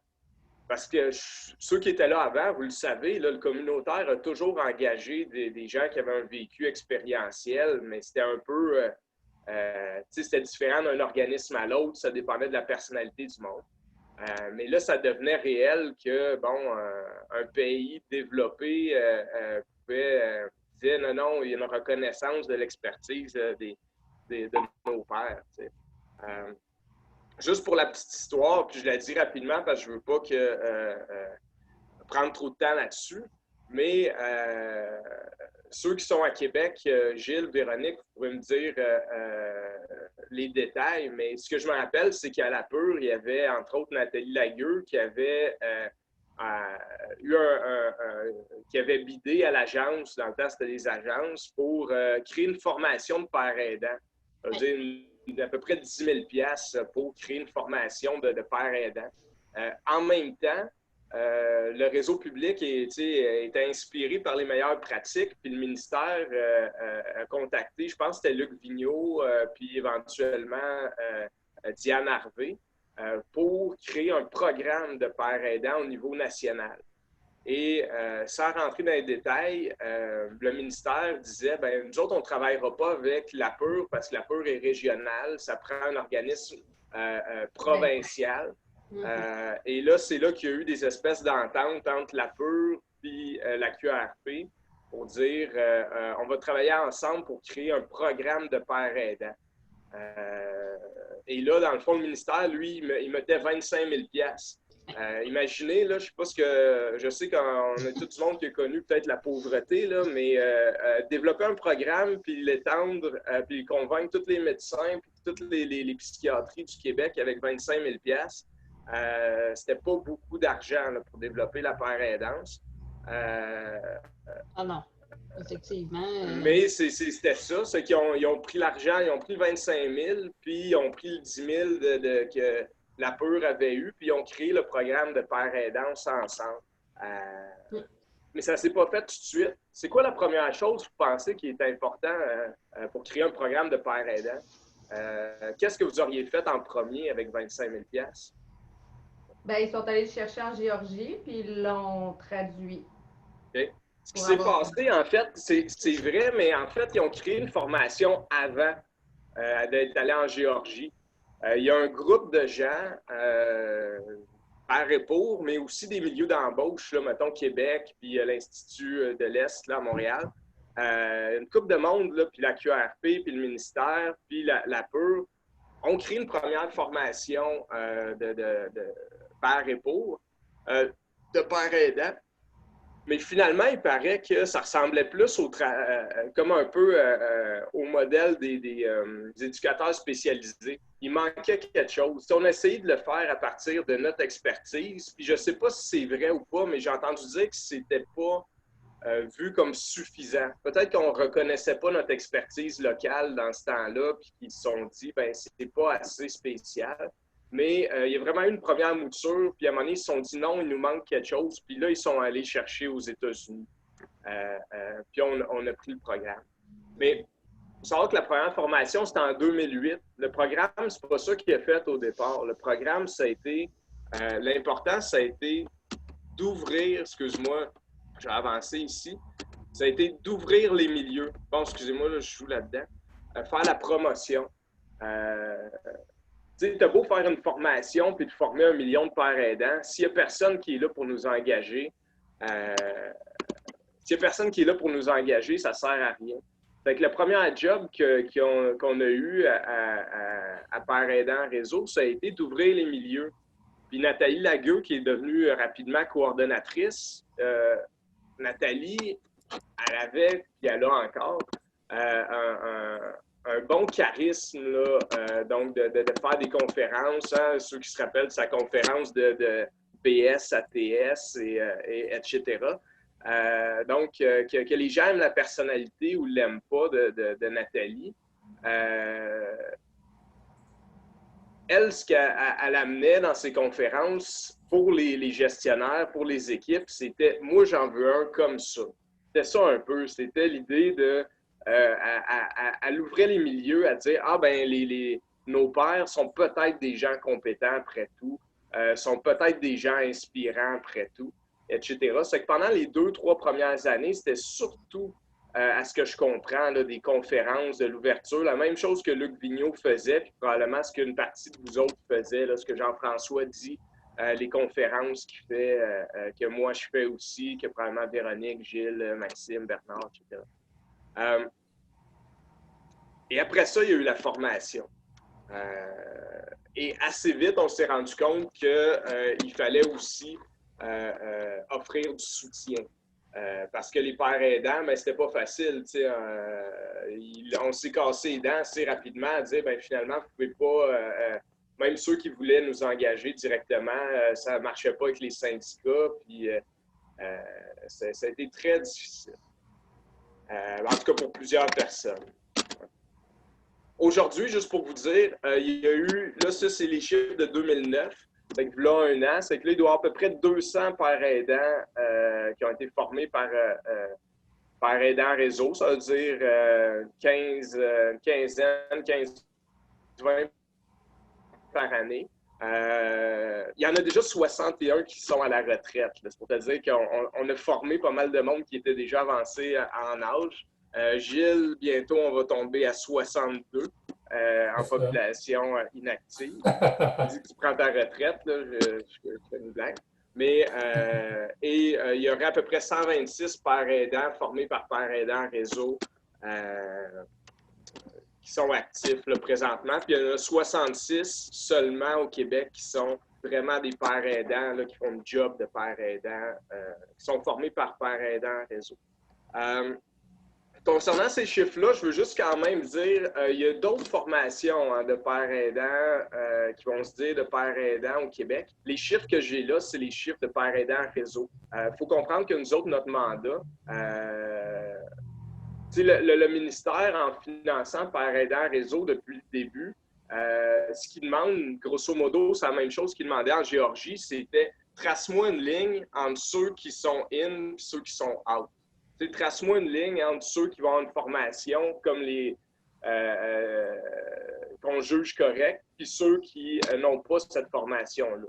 Parce que ceux qui étaient là avant, vous le savez, là, le communautaire a toujours engagé des gens qui avaient un vécu expérientiel, mais c'était un peu, c'était différent d'un organisme à l'autre, ça dépendait de la personnalité du monde. Mais là, ça devenait réel que, bon, un pays développé pouvait dire non, il y a une reconnaissance de l'expertise de nos pères. Juste pour la petite histoire, puis je la dis rapidement parce que je ne veux pas prendre trop de temps là-dessus, mais ceux qui sont à Québec, Gilles, Véronique, vous pouvez me dire les détails, mais ce que je me rappelle, c'est qu'à La Pure, il y avait entre autres Nathalie Lagueux qui avait qui avait bidé à l'agence, dans le temps c'était des agences, pour créer une formation de père aidant. Ça veut dire d'à peu près 10 000 $ pour créer une formation de père aidant. En même temps, le réseau public est inspiré par les meilleures pratiques, puis le ministère a contacté, je pense que c'était Luc Vigneault, puis éventuellement Diane Harvey, pour créer un programme de père aidant au niveau national. Et sans rentrer dans les détails, le ministère disait, bien, nous autres, on ne travaillera pas avec la Pure parce que la Pure est régionale, ça prend un organisme provincial. Et là, c'est là qu'il y a eu des espèces d'ententes entre la Pure et la QRP pour dire, on va travailler ensemble pour créer un programme de père aidant. Et là, dans le fond, le ministère, lui, il mettait 25 000 $. Imaginez, là, je sais pas ce que. Je sais qu'on a tout le monde qui a connu peut-être la pauvreté, là, mais développer un programme, puis l'étendre, puis convaincre tous les médecins, puis toutes les psychiatries du Québec avec 25 000 $, c'était pas beaucoup d'argent là, pour développer la père aidance. Ah non, effectivement. Mais c'était ça, c'est qu'ils ont pris l'argent, ils ont pris le 25 000, puis ils ont pris le 10 000 que la Pure avait eu, puis ils ont créé le programme de père aidance ensemble. Mais ça ne s'est pas fait tout de suite. C'est quoi la première chose que vous pensez qui est important pour créer un programme de père aidant? Qu'est-ce que vous auriez fait en premier avec 25 000 $? Bien, ils sont allés le chercher en Géorgie, puis ils l'ont traduit. Okay. Ce qui s'est passé, en fait, c'est vrai, mais en fait, ils ont créé une formation avant d'être allés en Géorgie. Il y a un groupe de gens, par et pour, mais aussi des milieux d'embauche, là, mettons Québec, puis l'Institut de l'Est, là, à Montréal. Une couple de monde, là, puis la QRP, puis le ministère, puis la Pure, ont créé une première formation de par et pour, de père aidant. Mais finalement, il paraît que ça ressemblait plus comme un peu au modèle des éducateurs spécialisés. Il manquait quelque chose. On a essayé de le faire à partir de notre expertise, puis je ne sais pas si c'est vrai ou pas, mais j'ai entendu dire que ce n'était pas vu comme suffisant. Peut-être qu'on ne reconnaissait pas notre expertise locale dans ce temps-là, puis qu'ils se sont dit, ben c'est pas assez spécial. Mais il y a vraiment eu une première mouture, puis à un moment donné, ils se sont dit non, il nous manque quelque chose, puis là, ils sont allés chercher aux États-Unis. Puis on a pris le programme. Mais il faut savoir que la première formation, c'était en 2008. Le programme, c'est pas ça qui est fait au départ. Le programme, ça a été, l'important, ça a été d'ouvrir, excuse-moi, j'ai avancé ici, ça a été d'ouvrir les milieux. Bon, excusez-moi, là, je joue là-dedans. Faire la promotion. Tu sais, t'as beau faire une formation puis de former 1 million de pères aidants, s'il n'y a personne qui est là pour nous engager, ça ne sert à rien. Fait que le premier job qu'on a eu à Pères aidants réseau, ça a été d'ouvrir les milieux. Puis Nathalie Lagueux, qui est devenue rapidement coordonnatrice, Nathalie, elle avait, puis elle a encore, un bon charisme, là, donc de faire des conférences, hein, ceux qui se rappellent de sa conférence de BS, ATS, etc. Donc, que les gens aiment la personnalité ou ne l'aiment pas de Nathalie. Elle, ce qu'elle amenait dans ses conférences pour les gestionnaires, pour les équipes, c'était « moi, j'en veux un comme ça ». C'était ça un peu, c'était l'idée de... elle ouvrait les milieux à dire « Ah, ben nos pères sont peut-être des gens compétents après tout, sont peut-être des gens inspirants après tout, etc. » C'est que pendant les 2-3 premières années, c'était surtout, à ce que je comprends, là, des conférences, de l'ouverture, la même chose que Luc Vigneault faisait, puis probablement ce qu'une partie de vous autres faisiez, là, ce que Jean-François dit, les conférences qu'il fait, que moi je fais aussi, que probablement Véronique, Gilles, Maxime, Bernard, etc. Et après ça, il y a eu la formation. Et assez vite, on s'est rendu compte qu'il fallait aussi offrir du soutien. Parce que les pères aidants, ben, c'était pas facile. On s'est cassé les dents assez rapidement à dire ben, finalement, vous pouvez pas. Même ceux qui voulaient nous engager directement, ça ne marchait pas avec les syndicats. Puis ça a été très difficile. En tout cas pour plusieurs personnes. Aujourd'hui, juste pour vous dire, il y a eu, là, ça, c'est les chiffres de 2009. Fait que là, 1 an, c'est que là, il doit y avoir à peu près 200 pères aidants qui ont été formés par Pères aidants réseau. Ça veut dire 15 20 par année. Il y en a déjà 61 qui sont à la retraite. C'est pour te dire qu'on a formé pas mal de monde qui était déjà avancé en âge. Gilles, bientôt, on va tomber à 62 en population inactive. Tu dis que tu prends ta retraite, là, je fais une blague. Mais il y aurait à peu près 126 pères aidants formés par Pères aidants réseau qui sont actifs là, présentement. Puis il y en a 66 seulement au Québec qui sont vraiment des pères aidants, là, qui font le job de pères aidants, qui sont formés par Pères aidants réseau. Concernant ces chiffres-là, je veux juste quand même dire, il y a d'autres formations de pères aidants qui vont se dire de pères aidants au Québec. Les chiffres que j'ai là, c'est les chiffres de pères aidants réseau. Il faut comprendre que nous autres, notre mandat, le ministère, en finançant pères aidants réseau depuis le début, ce qu'il demande, grosso modo, c'est la même chose qu'il demandait en Géorgie, c'était « trace-moi une ligne entre ceux qui sont in et ceux qui sont out ». Trace-moi une ligne entre ceux qui vont avoir une formation comme les qu'on juge correct, puis ceux qui n'ont pas cette formation-là.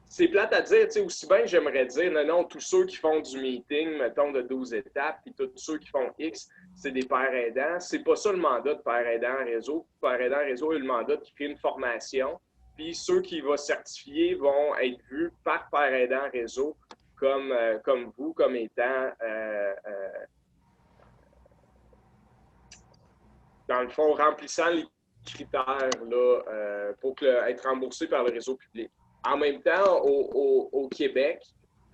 C'est plate à dire, aussi bien j'aimerais dire, non, tous ceux qui font du meeting, mettons, de 12 étapes, puis tous ceux qui font X, c'est des pères aidants. C'est pas ça le mandat de Pères aidants réseau. Pères aidants réseau a le mandat de créer une formation, puis ceux qui vont certifier vont être vus par Pères aidants réseau comme vous, comme étant, dans le fond, remplissant les critères là, pour être remboursé par le réseau public. En même temps, au Québec,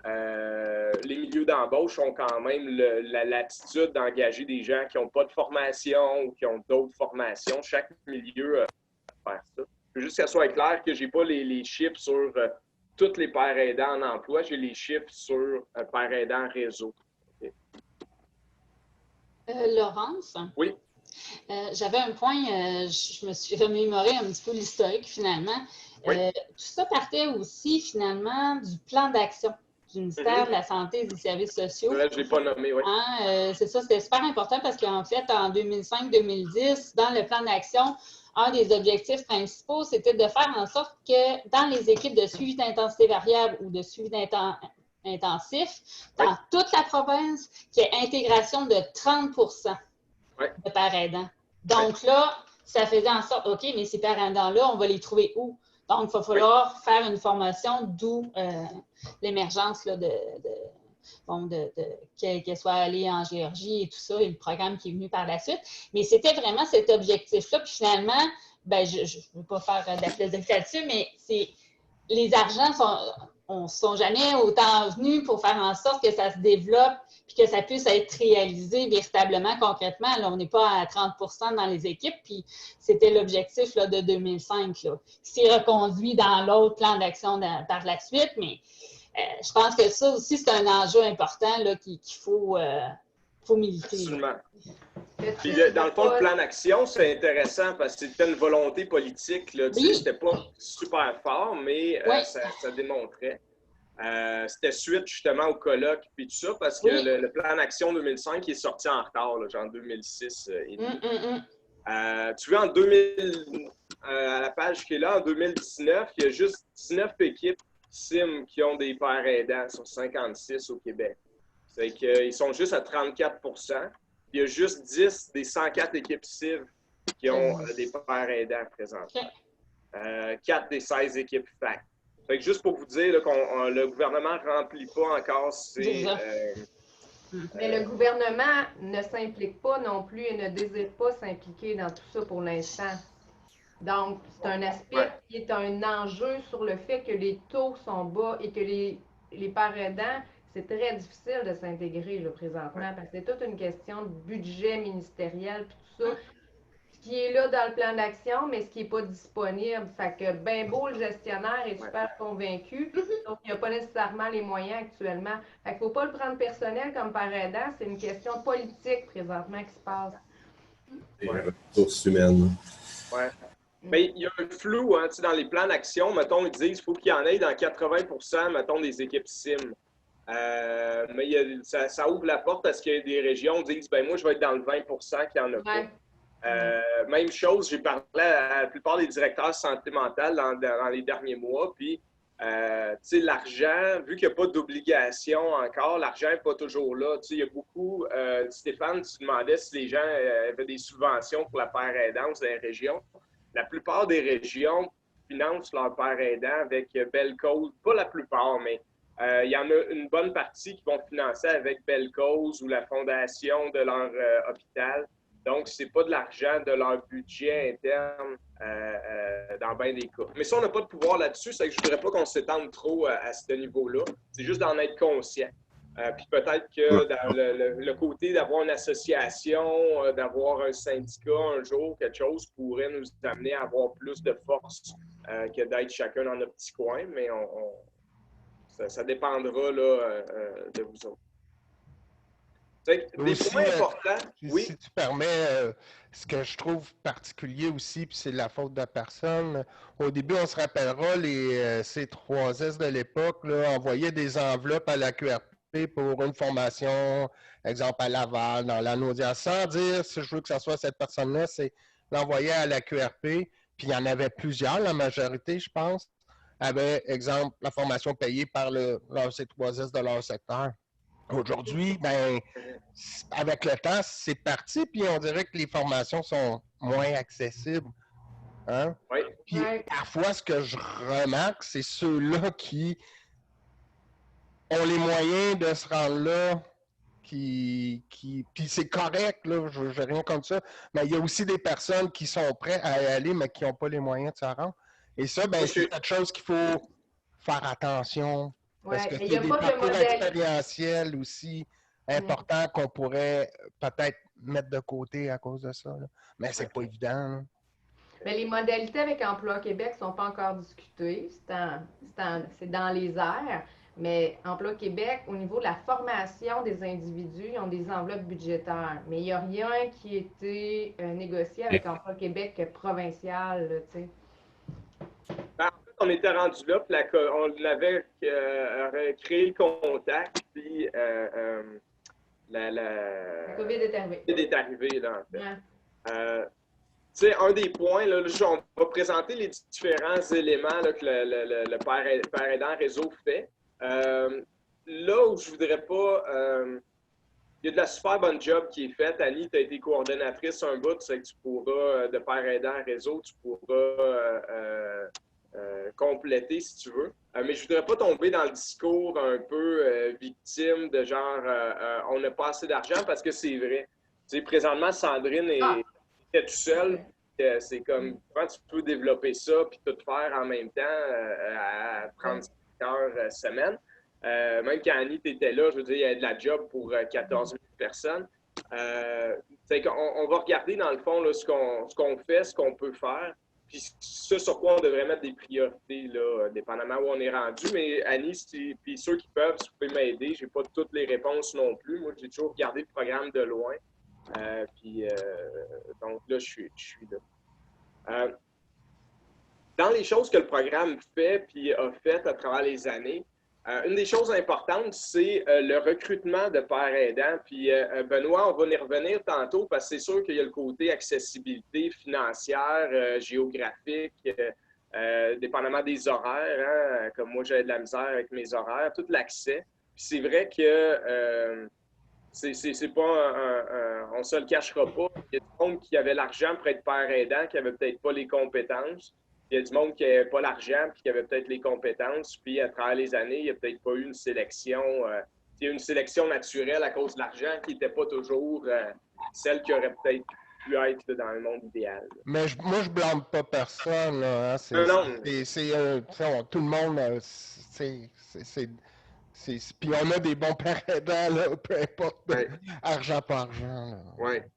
les milieux d'embauche ont quand même la latitude d'engager des gens qui n'ont pas de formation ou qui ont d'autres formations. Chaque milieu peut faire ça. Je veux juste que ça soit clair que je n'ai pas les chiffres sur tous les pères aidants en emploi, j'ai les chiffres sur pères aidants réseau. Okay. Laurence? Oui. J'avais un point, je me suis remémoré un petit peu l'historique finalement. Oui. Tout ça partait aussi finalement du plan d'action du ministère de la Santé et des Services sociaux. Là, je ne l'ai pas nommé, oui. C'est ça, c'était super important parce qu'en fait, en 2005-2010, dans le plan d'action, un des objectifs principaux, c'était de faire en sorte que dans les équipes de suivi d'intensité variable ou de suivi intensif, dans toute la province, qu'il y ait intégration de 30 de parents aidants. Donc là, ça faisait en sorte, OK, mais ces parents aidants-là, on va les trouver où? Donc, il va falloir faire une formation, d'où l'émergence qu'elle soit allée en Géorgie et tout ça, et le programme qui est venu par la suite. Mais c'était vraiment cet objectif-là. Puis finalement, ben, je ne veux pas faire d'applaudissements là-dessus, mais les argents sont jamais autant venus pour faire en sorte que ça se développe puis que ça puisse être réalisé véritablement, concrètement. Là, on n'est pas à 30 dans les équipes, puis c'était l'objectif là, de 2005. Là. C'est reconduit dans l'autre plan d'action par la suite, mais je pense que ça aussi, c'est un enjeu important là, qu'il faut militer. Absolument. Puis, dans le fond, le plan d'action, c'est intéressant parce que c'était une volonté politique. Là. Tu sais, c'était pas super fort, mais ça démontrait. C'était suite justement au colloque puis tout ça, parce que le plan d'action 2005 est sorti en retard, là, genre 2006 et demi. Tu vois, à la page qui est là, en 2019, il y a juste 19 équipes CIM qui ont des pères aidants sur 56 au Québec. C'est qu'ils sont juste à 34 %. Il y a juste 10 des 104 équipes CIV qui ont des pères aidants présentement. 4 des 16 équipes FAC. Fait que juste pour vous dire là, le gouvernement ne remplit pas encore ses... Mais le gouvernement ne s'implique pas non plus et ne désire pas s'impliquer dans tout ça pour l'instant. Donc, c'est un aspect qui est un enjeu sur le fait que les taux sont bas et que les pères aidants, c'est très difficile de s'intégrer là, présentement parce que c'est toute une question de budget ministériel et tout ça. Ce qui est là dans le plan d'action, mais ce qui n'est pas disponible. Fait que ben beau, le gestionnaire est super convaincu, donc il n'y a pas nécessairement les moyens actuellement. Fait qu'il ne faut pas le prendre personnel comme père aidant, c'est une question politique présentement qui se passe. Et ressources humaines. Ouais. Mais il y a un flou hein, dans les plans d'action. Mettons, ils disent qu'il faut qu'il y en ait dans 80 % mettons, des équipes SIM. Mais ça ouvre la porte à ce qu'il y ait des régions qui disent ben moi, je vais être dans le 20 % qu'il n'y en a pas. Même chose, j'ai parlé à la plupart des directeurs de santé mentale dans les derniers mois. Puis, tu sais, l'argent, vu qu'il n'y a pas d'obligation encore, l'argent n'est pas toujours là. Tu sais, il y a beaucoup. Stéphane, tu demandais si les gens avaient des subventions pour la père aidante dans les régions. La plupart des régions financent leur père aidant avec Belle Cause. Pas la plupart, mais il y en a une bonne partie qui vont financer avec Belle Cause ou la fondation de leur hôpital. Donc, ce n'est pas de l'argent de leur budget interne dans bien des cas. Mais ça, on n'a pas de pouvoir là-dessus, c'est que je ne voudrais pas qu'on s'étende trop à ce niveau-là. C'est juste d'en être conscient. Puis peut-être que dans le côté d'avoir une association, d'avoir un syndicat un jour, quelque chose pourrait nous amener à avoir plus de force que d'être chacun dans notre petit coin, mais ça dépendra là, de vous autres. Des points importants, oui. Si tu permets, ce que je trouve particulier aussi, puis c'est de la faute de la personne, au début, on se rappellera, les C3S de l'époque envoyaient des enveloppes à la QRP pour une formation, exemple à Laval, dans la Naudière, sans dire si je veux que ce soit cette personne-là, c'est l'envoyer à la QRP, puis il y en avait plusieurs, la majorité, je pense, avait, exemple, la formation payée par leur C3S de leur secteur. Aujourd'hui, ben, avec le temps, c'est parti, puis on dirait que les formations sont moins accessibles. Hein? Oui. Puis parfois, ce que je remarque, c'est ceux-là qui ont les moyens de se rendre là, puis c'est correct, là, je n'ai rien contre ça, mais il y a aussi des personnes qui sont prêtes à y aller, mais qui n'ont pas les moyens de se rendre. Et ça, ben, c'est quelque chose qu'il faut faire attention. Parce que il y a des parcours expérientiels aussi importants qu'on pourrait peut-être mettre de côté à cause de ça. Là. Mais c'est pas évident. Là. Mais les modalités avec Emploi Québec ne sont pas encore discutées. C'est dans les airs. Mais Emploi Québec, au niveau de la formation des individus, ils ont des enveloppes budgétaires. Mais il n'y a rien qui a été négocié avec Emploi Québec provincial, là, tu sais. En fait, on était rendu là, puis on avait créé le contact, puis la COVID est arrivée. La COVID est arrivée, là, en fait. Ouais. Tu sais, un des points, là, on va présenter les différents éléments là, que le père aidant réseau fait. Là où je voudrais pas... il y a de la super bonne job qui est faite. Annie, tu as été coordonnatrice un bout, c'est que tu pourras, de père aidant réseau, tu pourras compléter si tu veux. Mais je voudrais pas tomber dans le discours un peu victime de genre on n'a pas assez d'argent parce que c'est vrai. Tu sais, présentement, Sandrine était tout seule. C'est comme comment tu peux développer ça puis tout faire en même temps à 35 heures semaine. Même quand Annie était là, je veux dire, il y a de la job pour 14 000 personnes. On va regarder dans le fond là, ce qu'on fait, ce qu'on peut faire. Puis ce sur quoi on devrait mettre des priorités, là, dépendamment où on est rendu. Mais Annie, puis ceux qui peuvent, si vous pouvez m'aider, j'ai pas toutes les réponses non plus. Moi, j'ai toujours regardé le programme de loin. Donc là, je suis là. Dans les choses que le programme fait puis a fait à travers les années, une des choses importantes, c'est le recrutement de pères aidants. Puis Benoît, on va y revenir tantôt parce que c'est sûr qu'il y a le côté accessibilité financière, géographique, dépendamment des horaires. Hein, comme moi, j'avais de la misère avec mes horaires, tout l'accès. Puis c'est vrai que c'est pas on se le cachera pas. Il y a du monde qui avait l'argent pour être père aidant, qui n'avait peut-être pas les compétences. Il y a du monde qui n'avait pas l'argent et qui avait peut-être les compétences. Puis, à travers les années, il n'y a peut-être pas eu une sélection. Il y a une sélection naturelle à cause de l'argent qui n'était pas toujours celle qui aurait peut-être pu être là, dans le monde idéal. Mais moi, je blâme pas personne. Là, hein. Tout le monde, puis on a des bons pères aidants, là, peu importe, argent par argent. Ouais.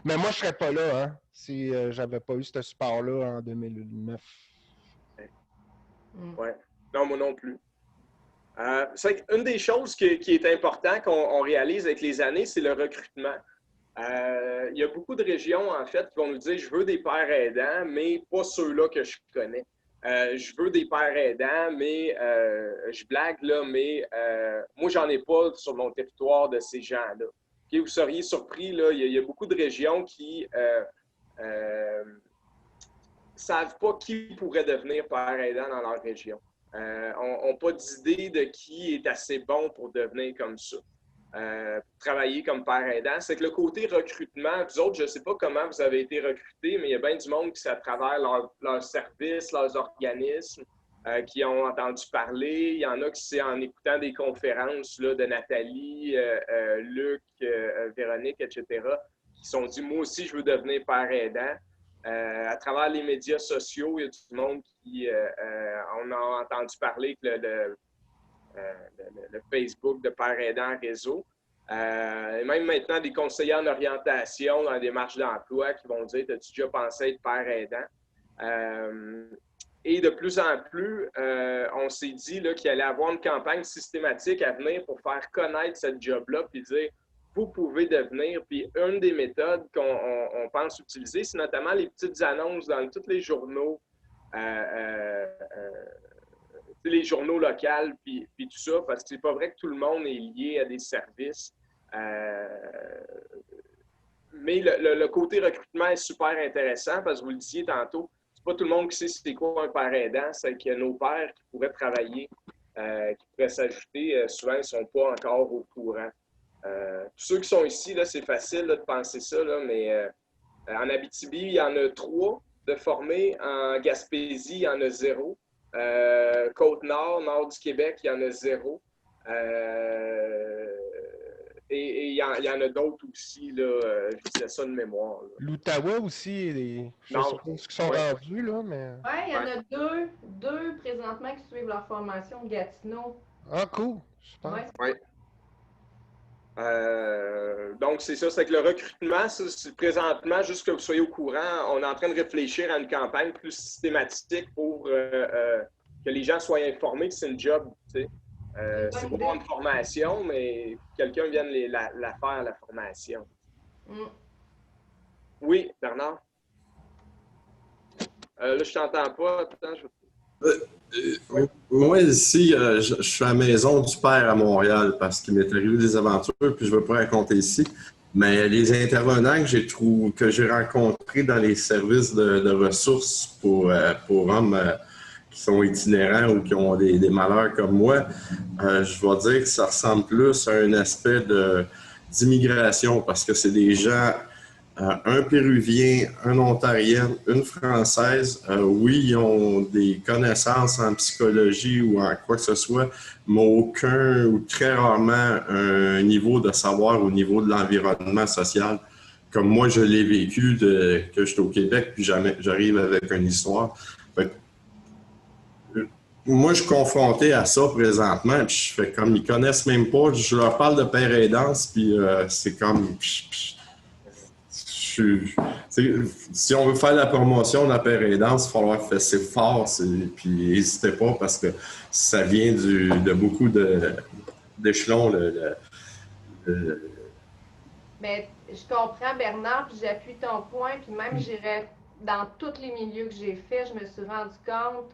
Mais moi, je serais pas là hein, si j'avais pas eu ce support-là en 2009. Ouais. Non, moi non plus. Une des choses qui est importante qu'on réalise avec les années, c'est le recrutement. Il y a beaucoup de régions, en fait, qui vont nous dire « Je veux des pères aidants, mais pas ceux-là que je connais. Je veux des pères aidants, mais je blague, là, mais moi, j'en ai pas sur mon territoire de ces gens-là. » Okay, vous seriez surpris, là, il y a beaucoup de régions qui savent pas qui pourrait devenir père aidant dans leur région. N'ont pas d'idée de qui est assez bon pour devenir comme ça. Travailler comme père aidant. C'est que le côté recrutement, vous autres, je ne sais pas comment vous avez été recrutés, mais il y a bien du monde qui, à travers leurs services, leurs organismes, qui ont entendu parler. Il y en a qui, c'est en écoutant des conférences là, de Nathalie, Luc, Véronique, etc., qui se sont dit « Moi aussi, je veux devenir père aidant ». À travers les médias sociaux, il y a du monde qui... on a entendu parler que le Facebook de père aidant réseau. Et même maintenant, des conseillers en orientation dans la démarche d'emploi qui vont dire « As-tu déjà pensé être père aidant? » Et de plus en plus, on s'est dit qu'il allait y avoir une campagne systématique à venir pour faire connaître cette job-là puis dire « Vous pouvez devenir. » Puis une des méthodes qu'on pense utiliser, c'est notamment les petites annonces dans tous les journaux, les journaux locaux, puis tout ça, parce que c'est pas vrai que tout le monde est lié à des services. Mais le côté recrutement est super intéressant parce que vous le disiez tantôt, c'est pas tout le monde qui sait c'est quoi un père aidant, c'est qu'il y a nos pères qui pourraient travailler, qui pourraient s'ajouter. Souvent, ils ne sont pas encore au courant. Tous ceux qui sont ici, là, c'est facile là, de penser ça, là, mais en Abitibi, il y en a 3 de formés. En Gaspésie, il y en a 0. Côte-Nord, Nord du Québec, il y en a 0. Et il y en a d'autres aussi, là, je disais ça de mémoire. L'Outaouais aussi, je sais pas ce qu'ils sont rendus, là, mais... Oui, il y en a deux présentement qui suivent leur formation Gatineau. Ah, cool! Super. Ouais. Donc, c'est ça, c'est que le recrutement, c'est présentement, juste que vous soyez au courant, on est en train de réfléchir à une campagne plus systématique pour que les gens soient informés que c'est une job, tu sais. C'est pour avoir une formation, mais quelqu'un vienne la faire, la formation. Oui, Bernard? Là, je t'entends pas. Attends, Moi, ici, je suis à la maison du père à Montréal parce qu'il m'est arrivé des aventures, puis je ne veux pas raconter ici. Mais les intervenants que j'ai rencontrés dans les services de ressources pour hommes qui sont itinérants ou qui ont des malheurs comme moi, je vais dire que ça ressemble plus à un aspect d'immigration parce que c'est des gens, un Péruvien, un Ontarien, une Française. Oui, ils ont des connaissances en psychologie ou en quoi que ce soit, mais aucun ou très rarement un niveau de savoir au niveau de l'environnement social. Comme moi, je l'ai vécu que j'étais au Québec, puis j'arrive avec une histoire. Moi, je suis confronté à ça présentement, puis je fais comme ils connaissent même pas. Je leur parle de père aidance, puis c'est comme... Si on veut faire la promotion de la père aidance, il va falloir faire c'est fort, puis n'hésitez pas parce que ça vient de beaucoup d'échelons. Mais je comprends, Bernard, puis j'appuie ton point, puis même j'irais dans tous les milieux que j'ai faits, je me suis rendu compte.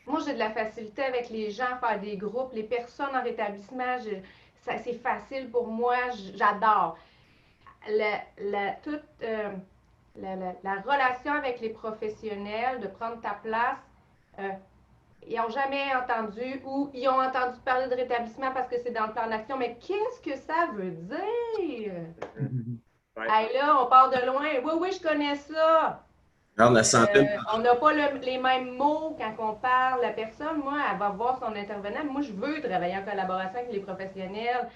Moi, j'ai de la facilité avec les gens à faire des groupes. Les personnes en rétablissement, c'est facile pour moi, j'adore. La relation avec les professionnels, de prendre ta place, ils n'ont jamais entendu ou ils ont entendu parler de rétablissement parce que c'est dans le plan d'action. Mais qu'est-ce que ça veut dire? Hey, là, on part de loin. Oui, je connais ça. Alors, la santé... on n'a pas les mêmes mots quand on parle. La personne, moi, elle va voir son intervenant. Moi, je veux travailler en collaboration avec les professionnels.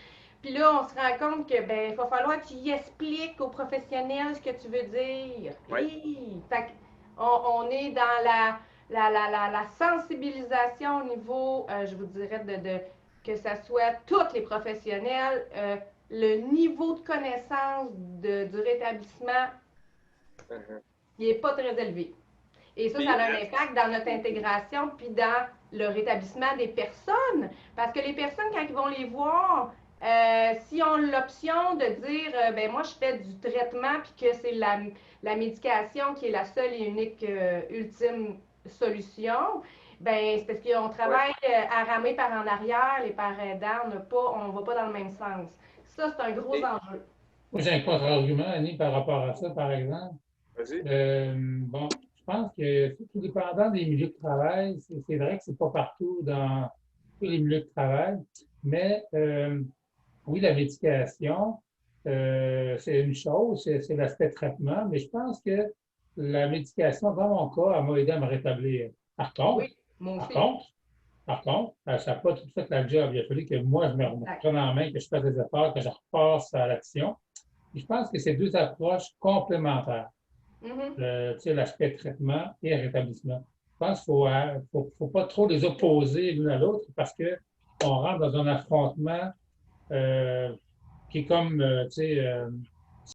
Puis là, on se rend compte que il va falloir que tu y expliques aux professionnels ce que tu veux dire. Oui. Fait on est dans la sensibilisation au niveau, je vous dirais, que ce soit tous les professionnels, le niveau de connaissance du rétablissement, il n'est pas très élevé. Et ça a un impact dans notre intégration puis dans le rétablissement des personnes. Parce que les personnes, quand ils vont les voir, si on a l'option de dire, moi, je fais du traitement puis que c'est la médication qui est la seule et unique ultime solution, c'est parce qu'on travaille à ramer par en arrière, les parents aidants, on ne va pas dans le même sens. Ça, c'est un gros enjeu. Moi, j'ai un contre-argument, Annie, par rapport à ça, par exemple. Vas-y. Je pense que tout dépendant des milieux de travail, c'est vrai que c'est pas partout dans tous les milieux de travail, mais oui, la médication, c'est une chose, c'est l'aspect traitement, mais je pense que la médication, dans mon cas, elle m'a aidé à me rétablir. Par contre, ça n'a pas tout fait la job. Il a fallu que moi, je me prenne en main, que je fasse des efforts, que je repasse à l'action. Et je pense que c'est deux approches complémentaires. L'aspect traitement et rétablissement. Je pense qu'il ne faut pas trop les opposer l'une à l'autre parce qu'on rentre dans un affrontement qui est comme,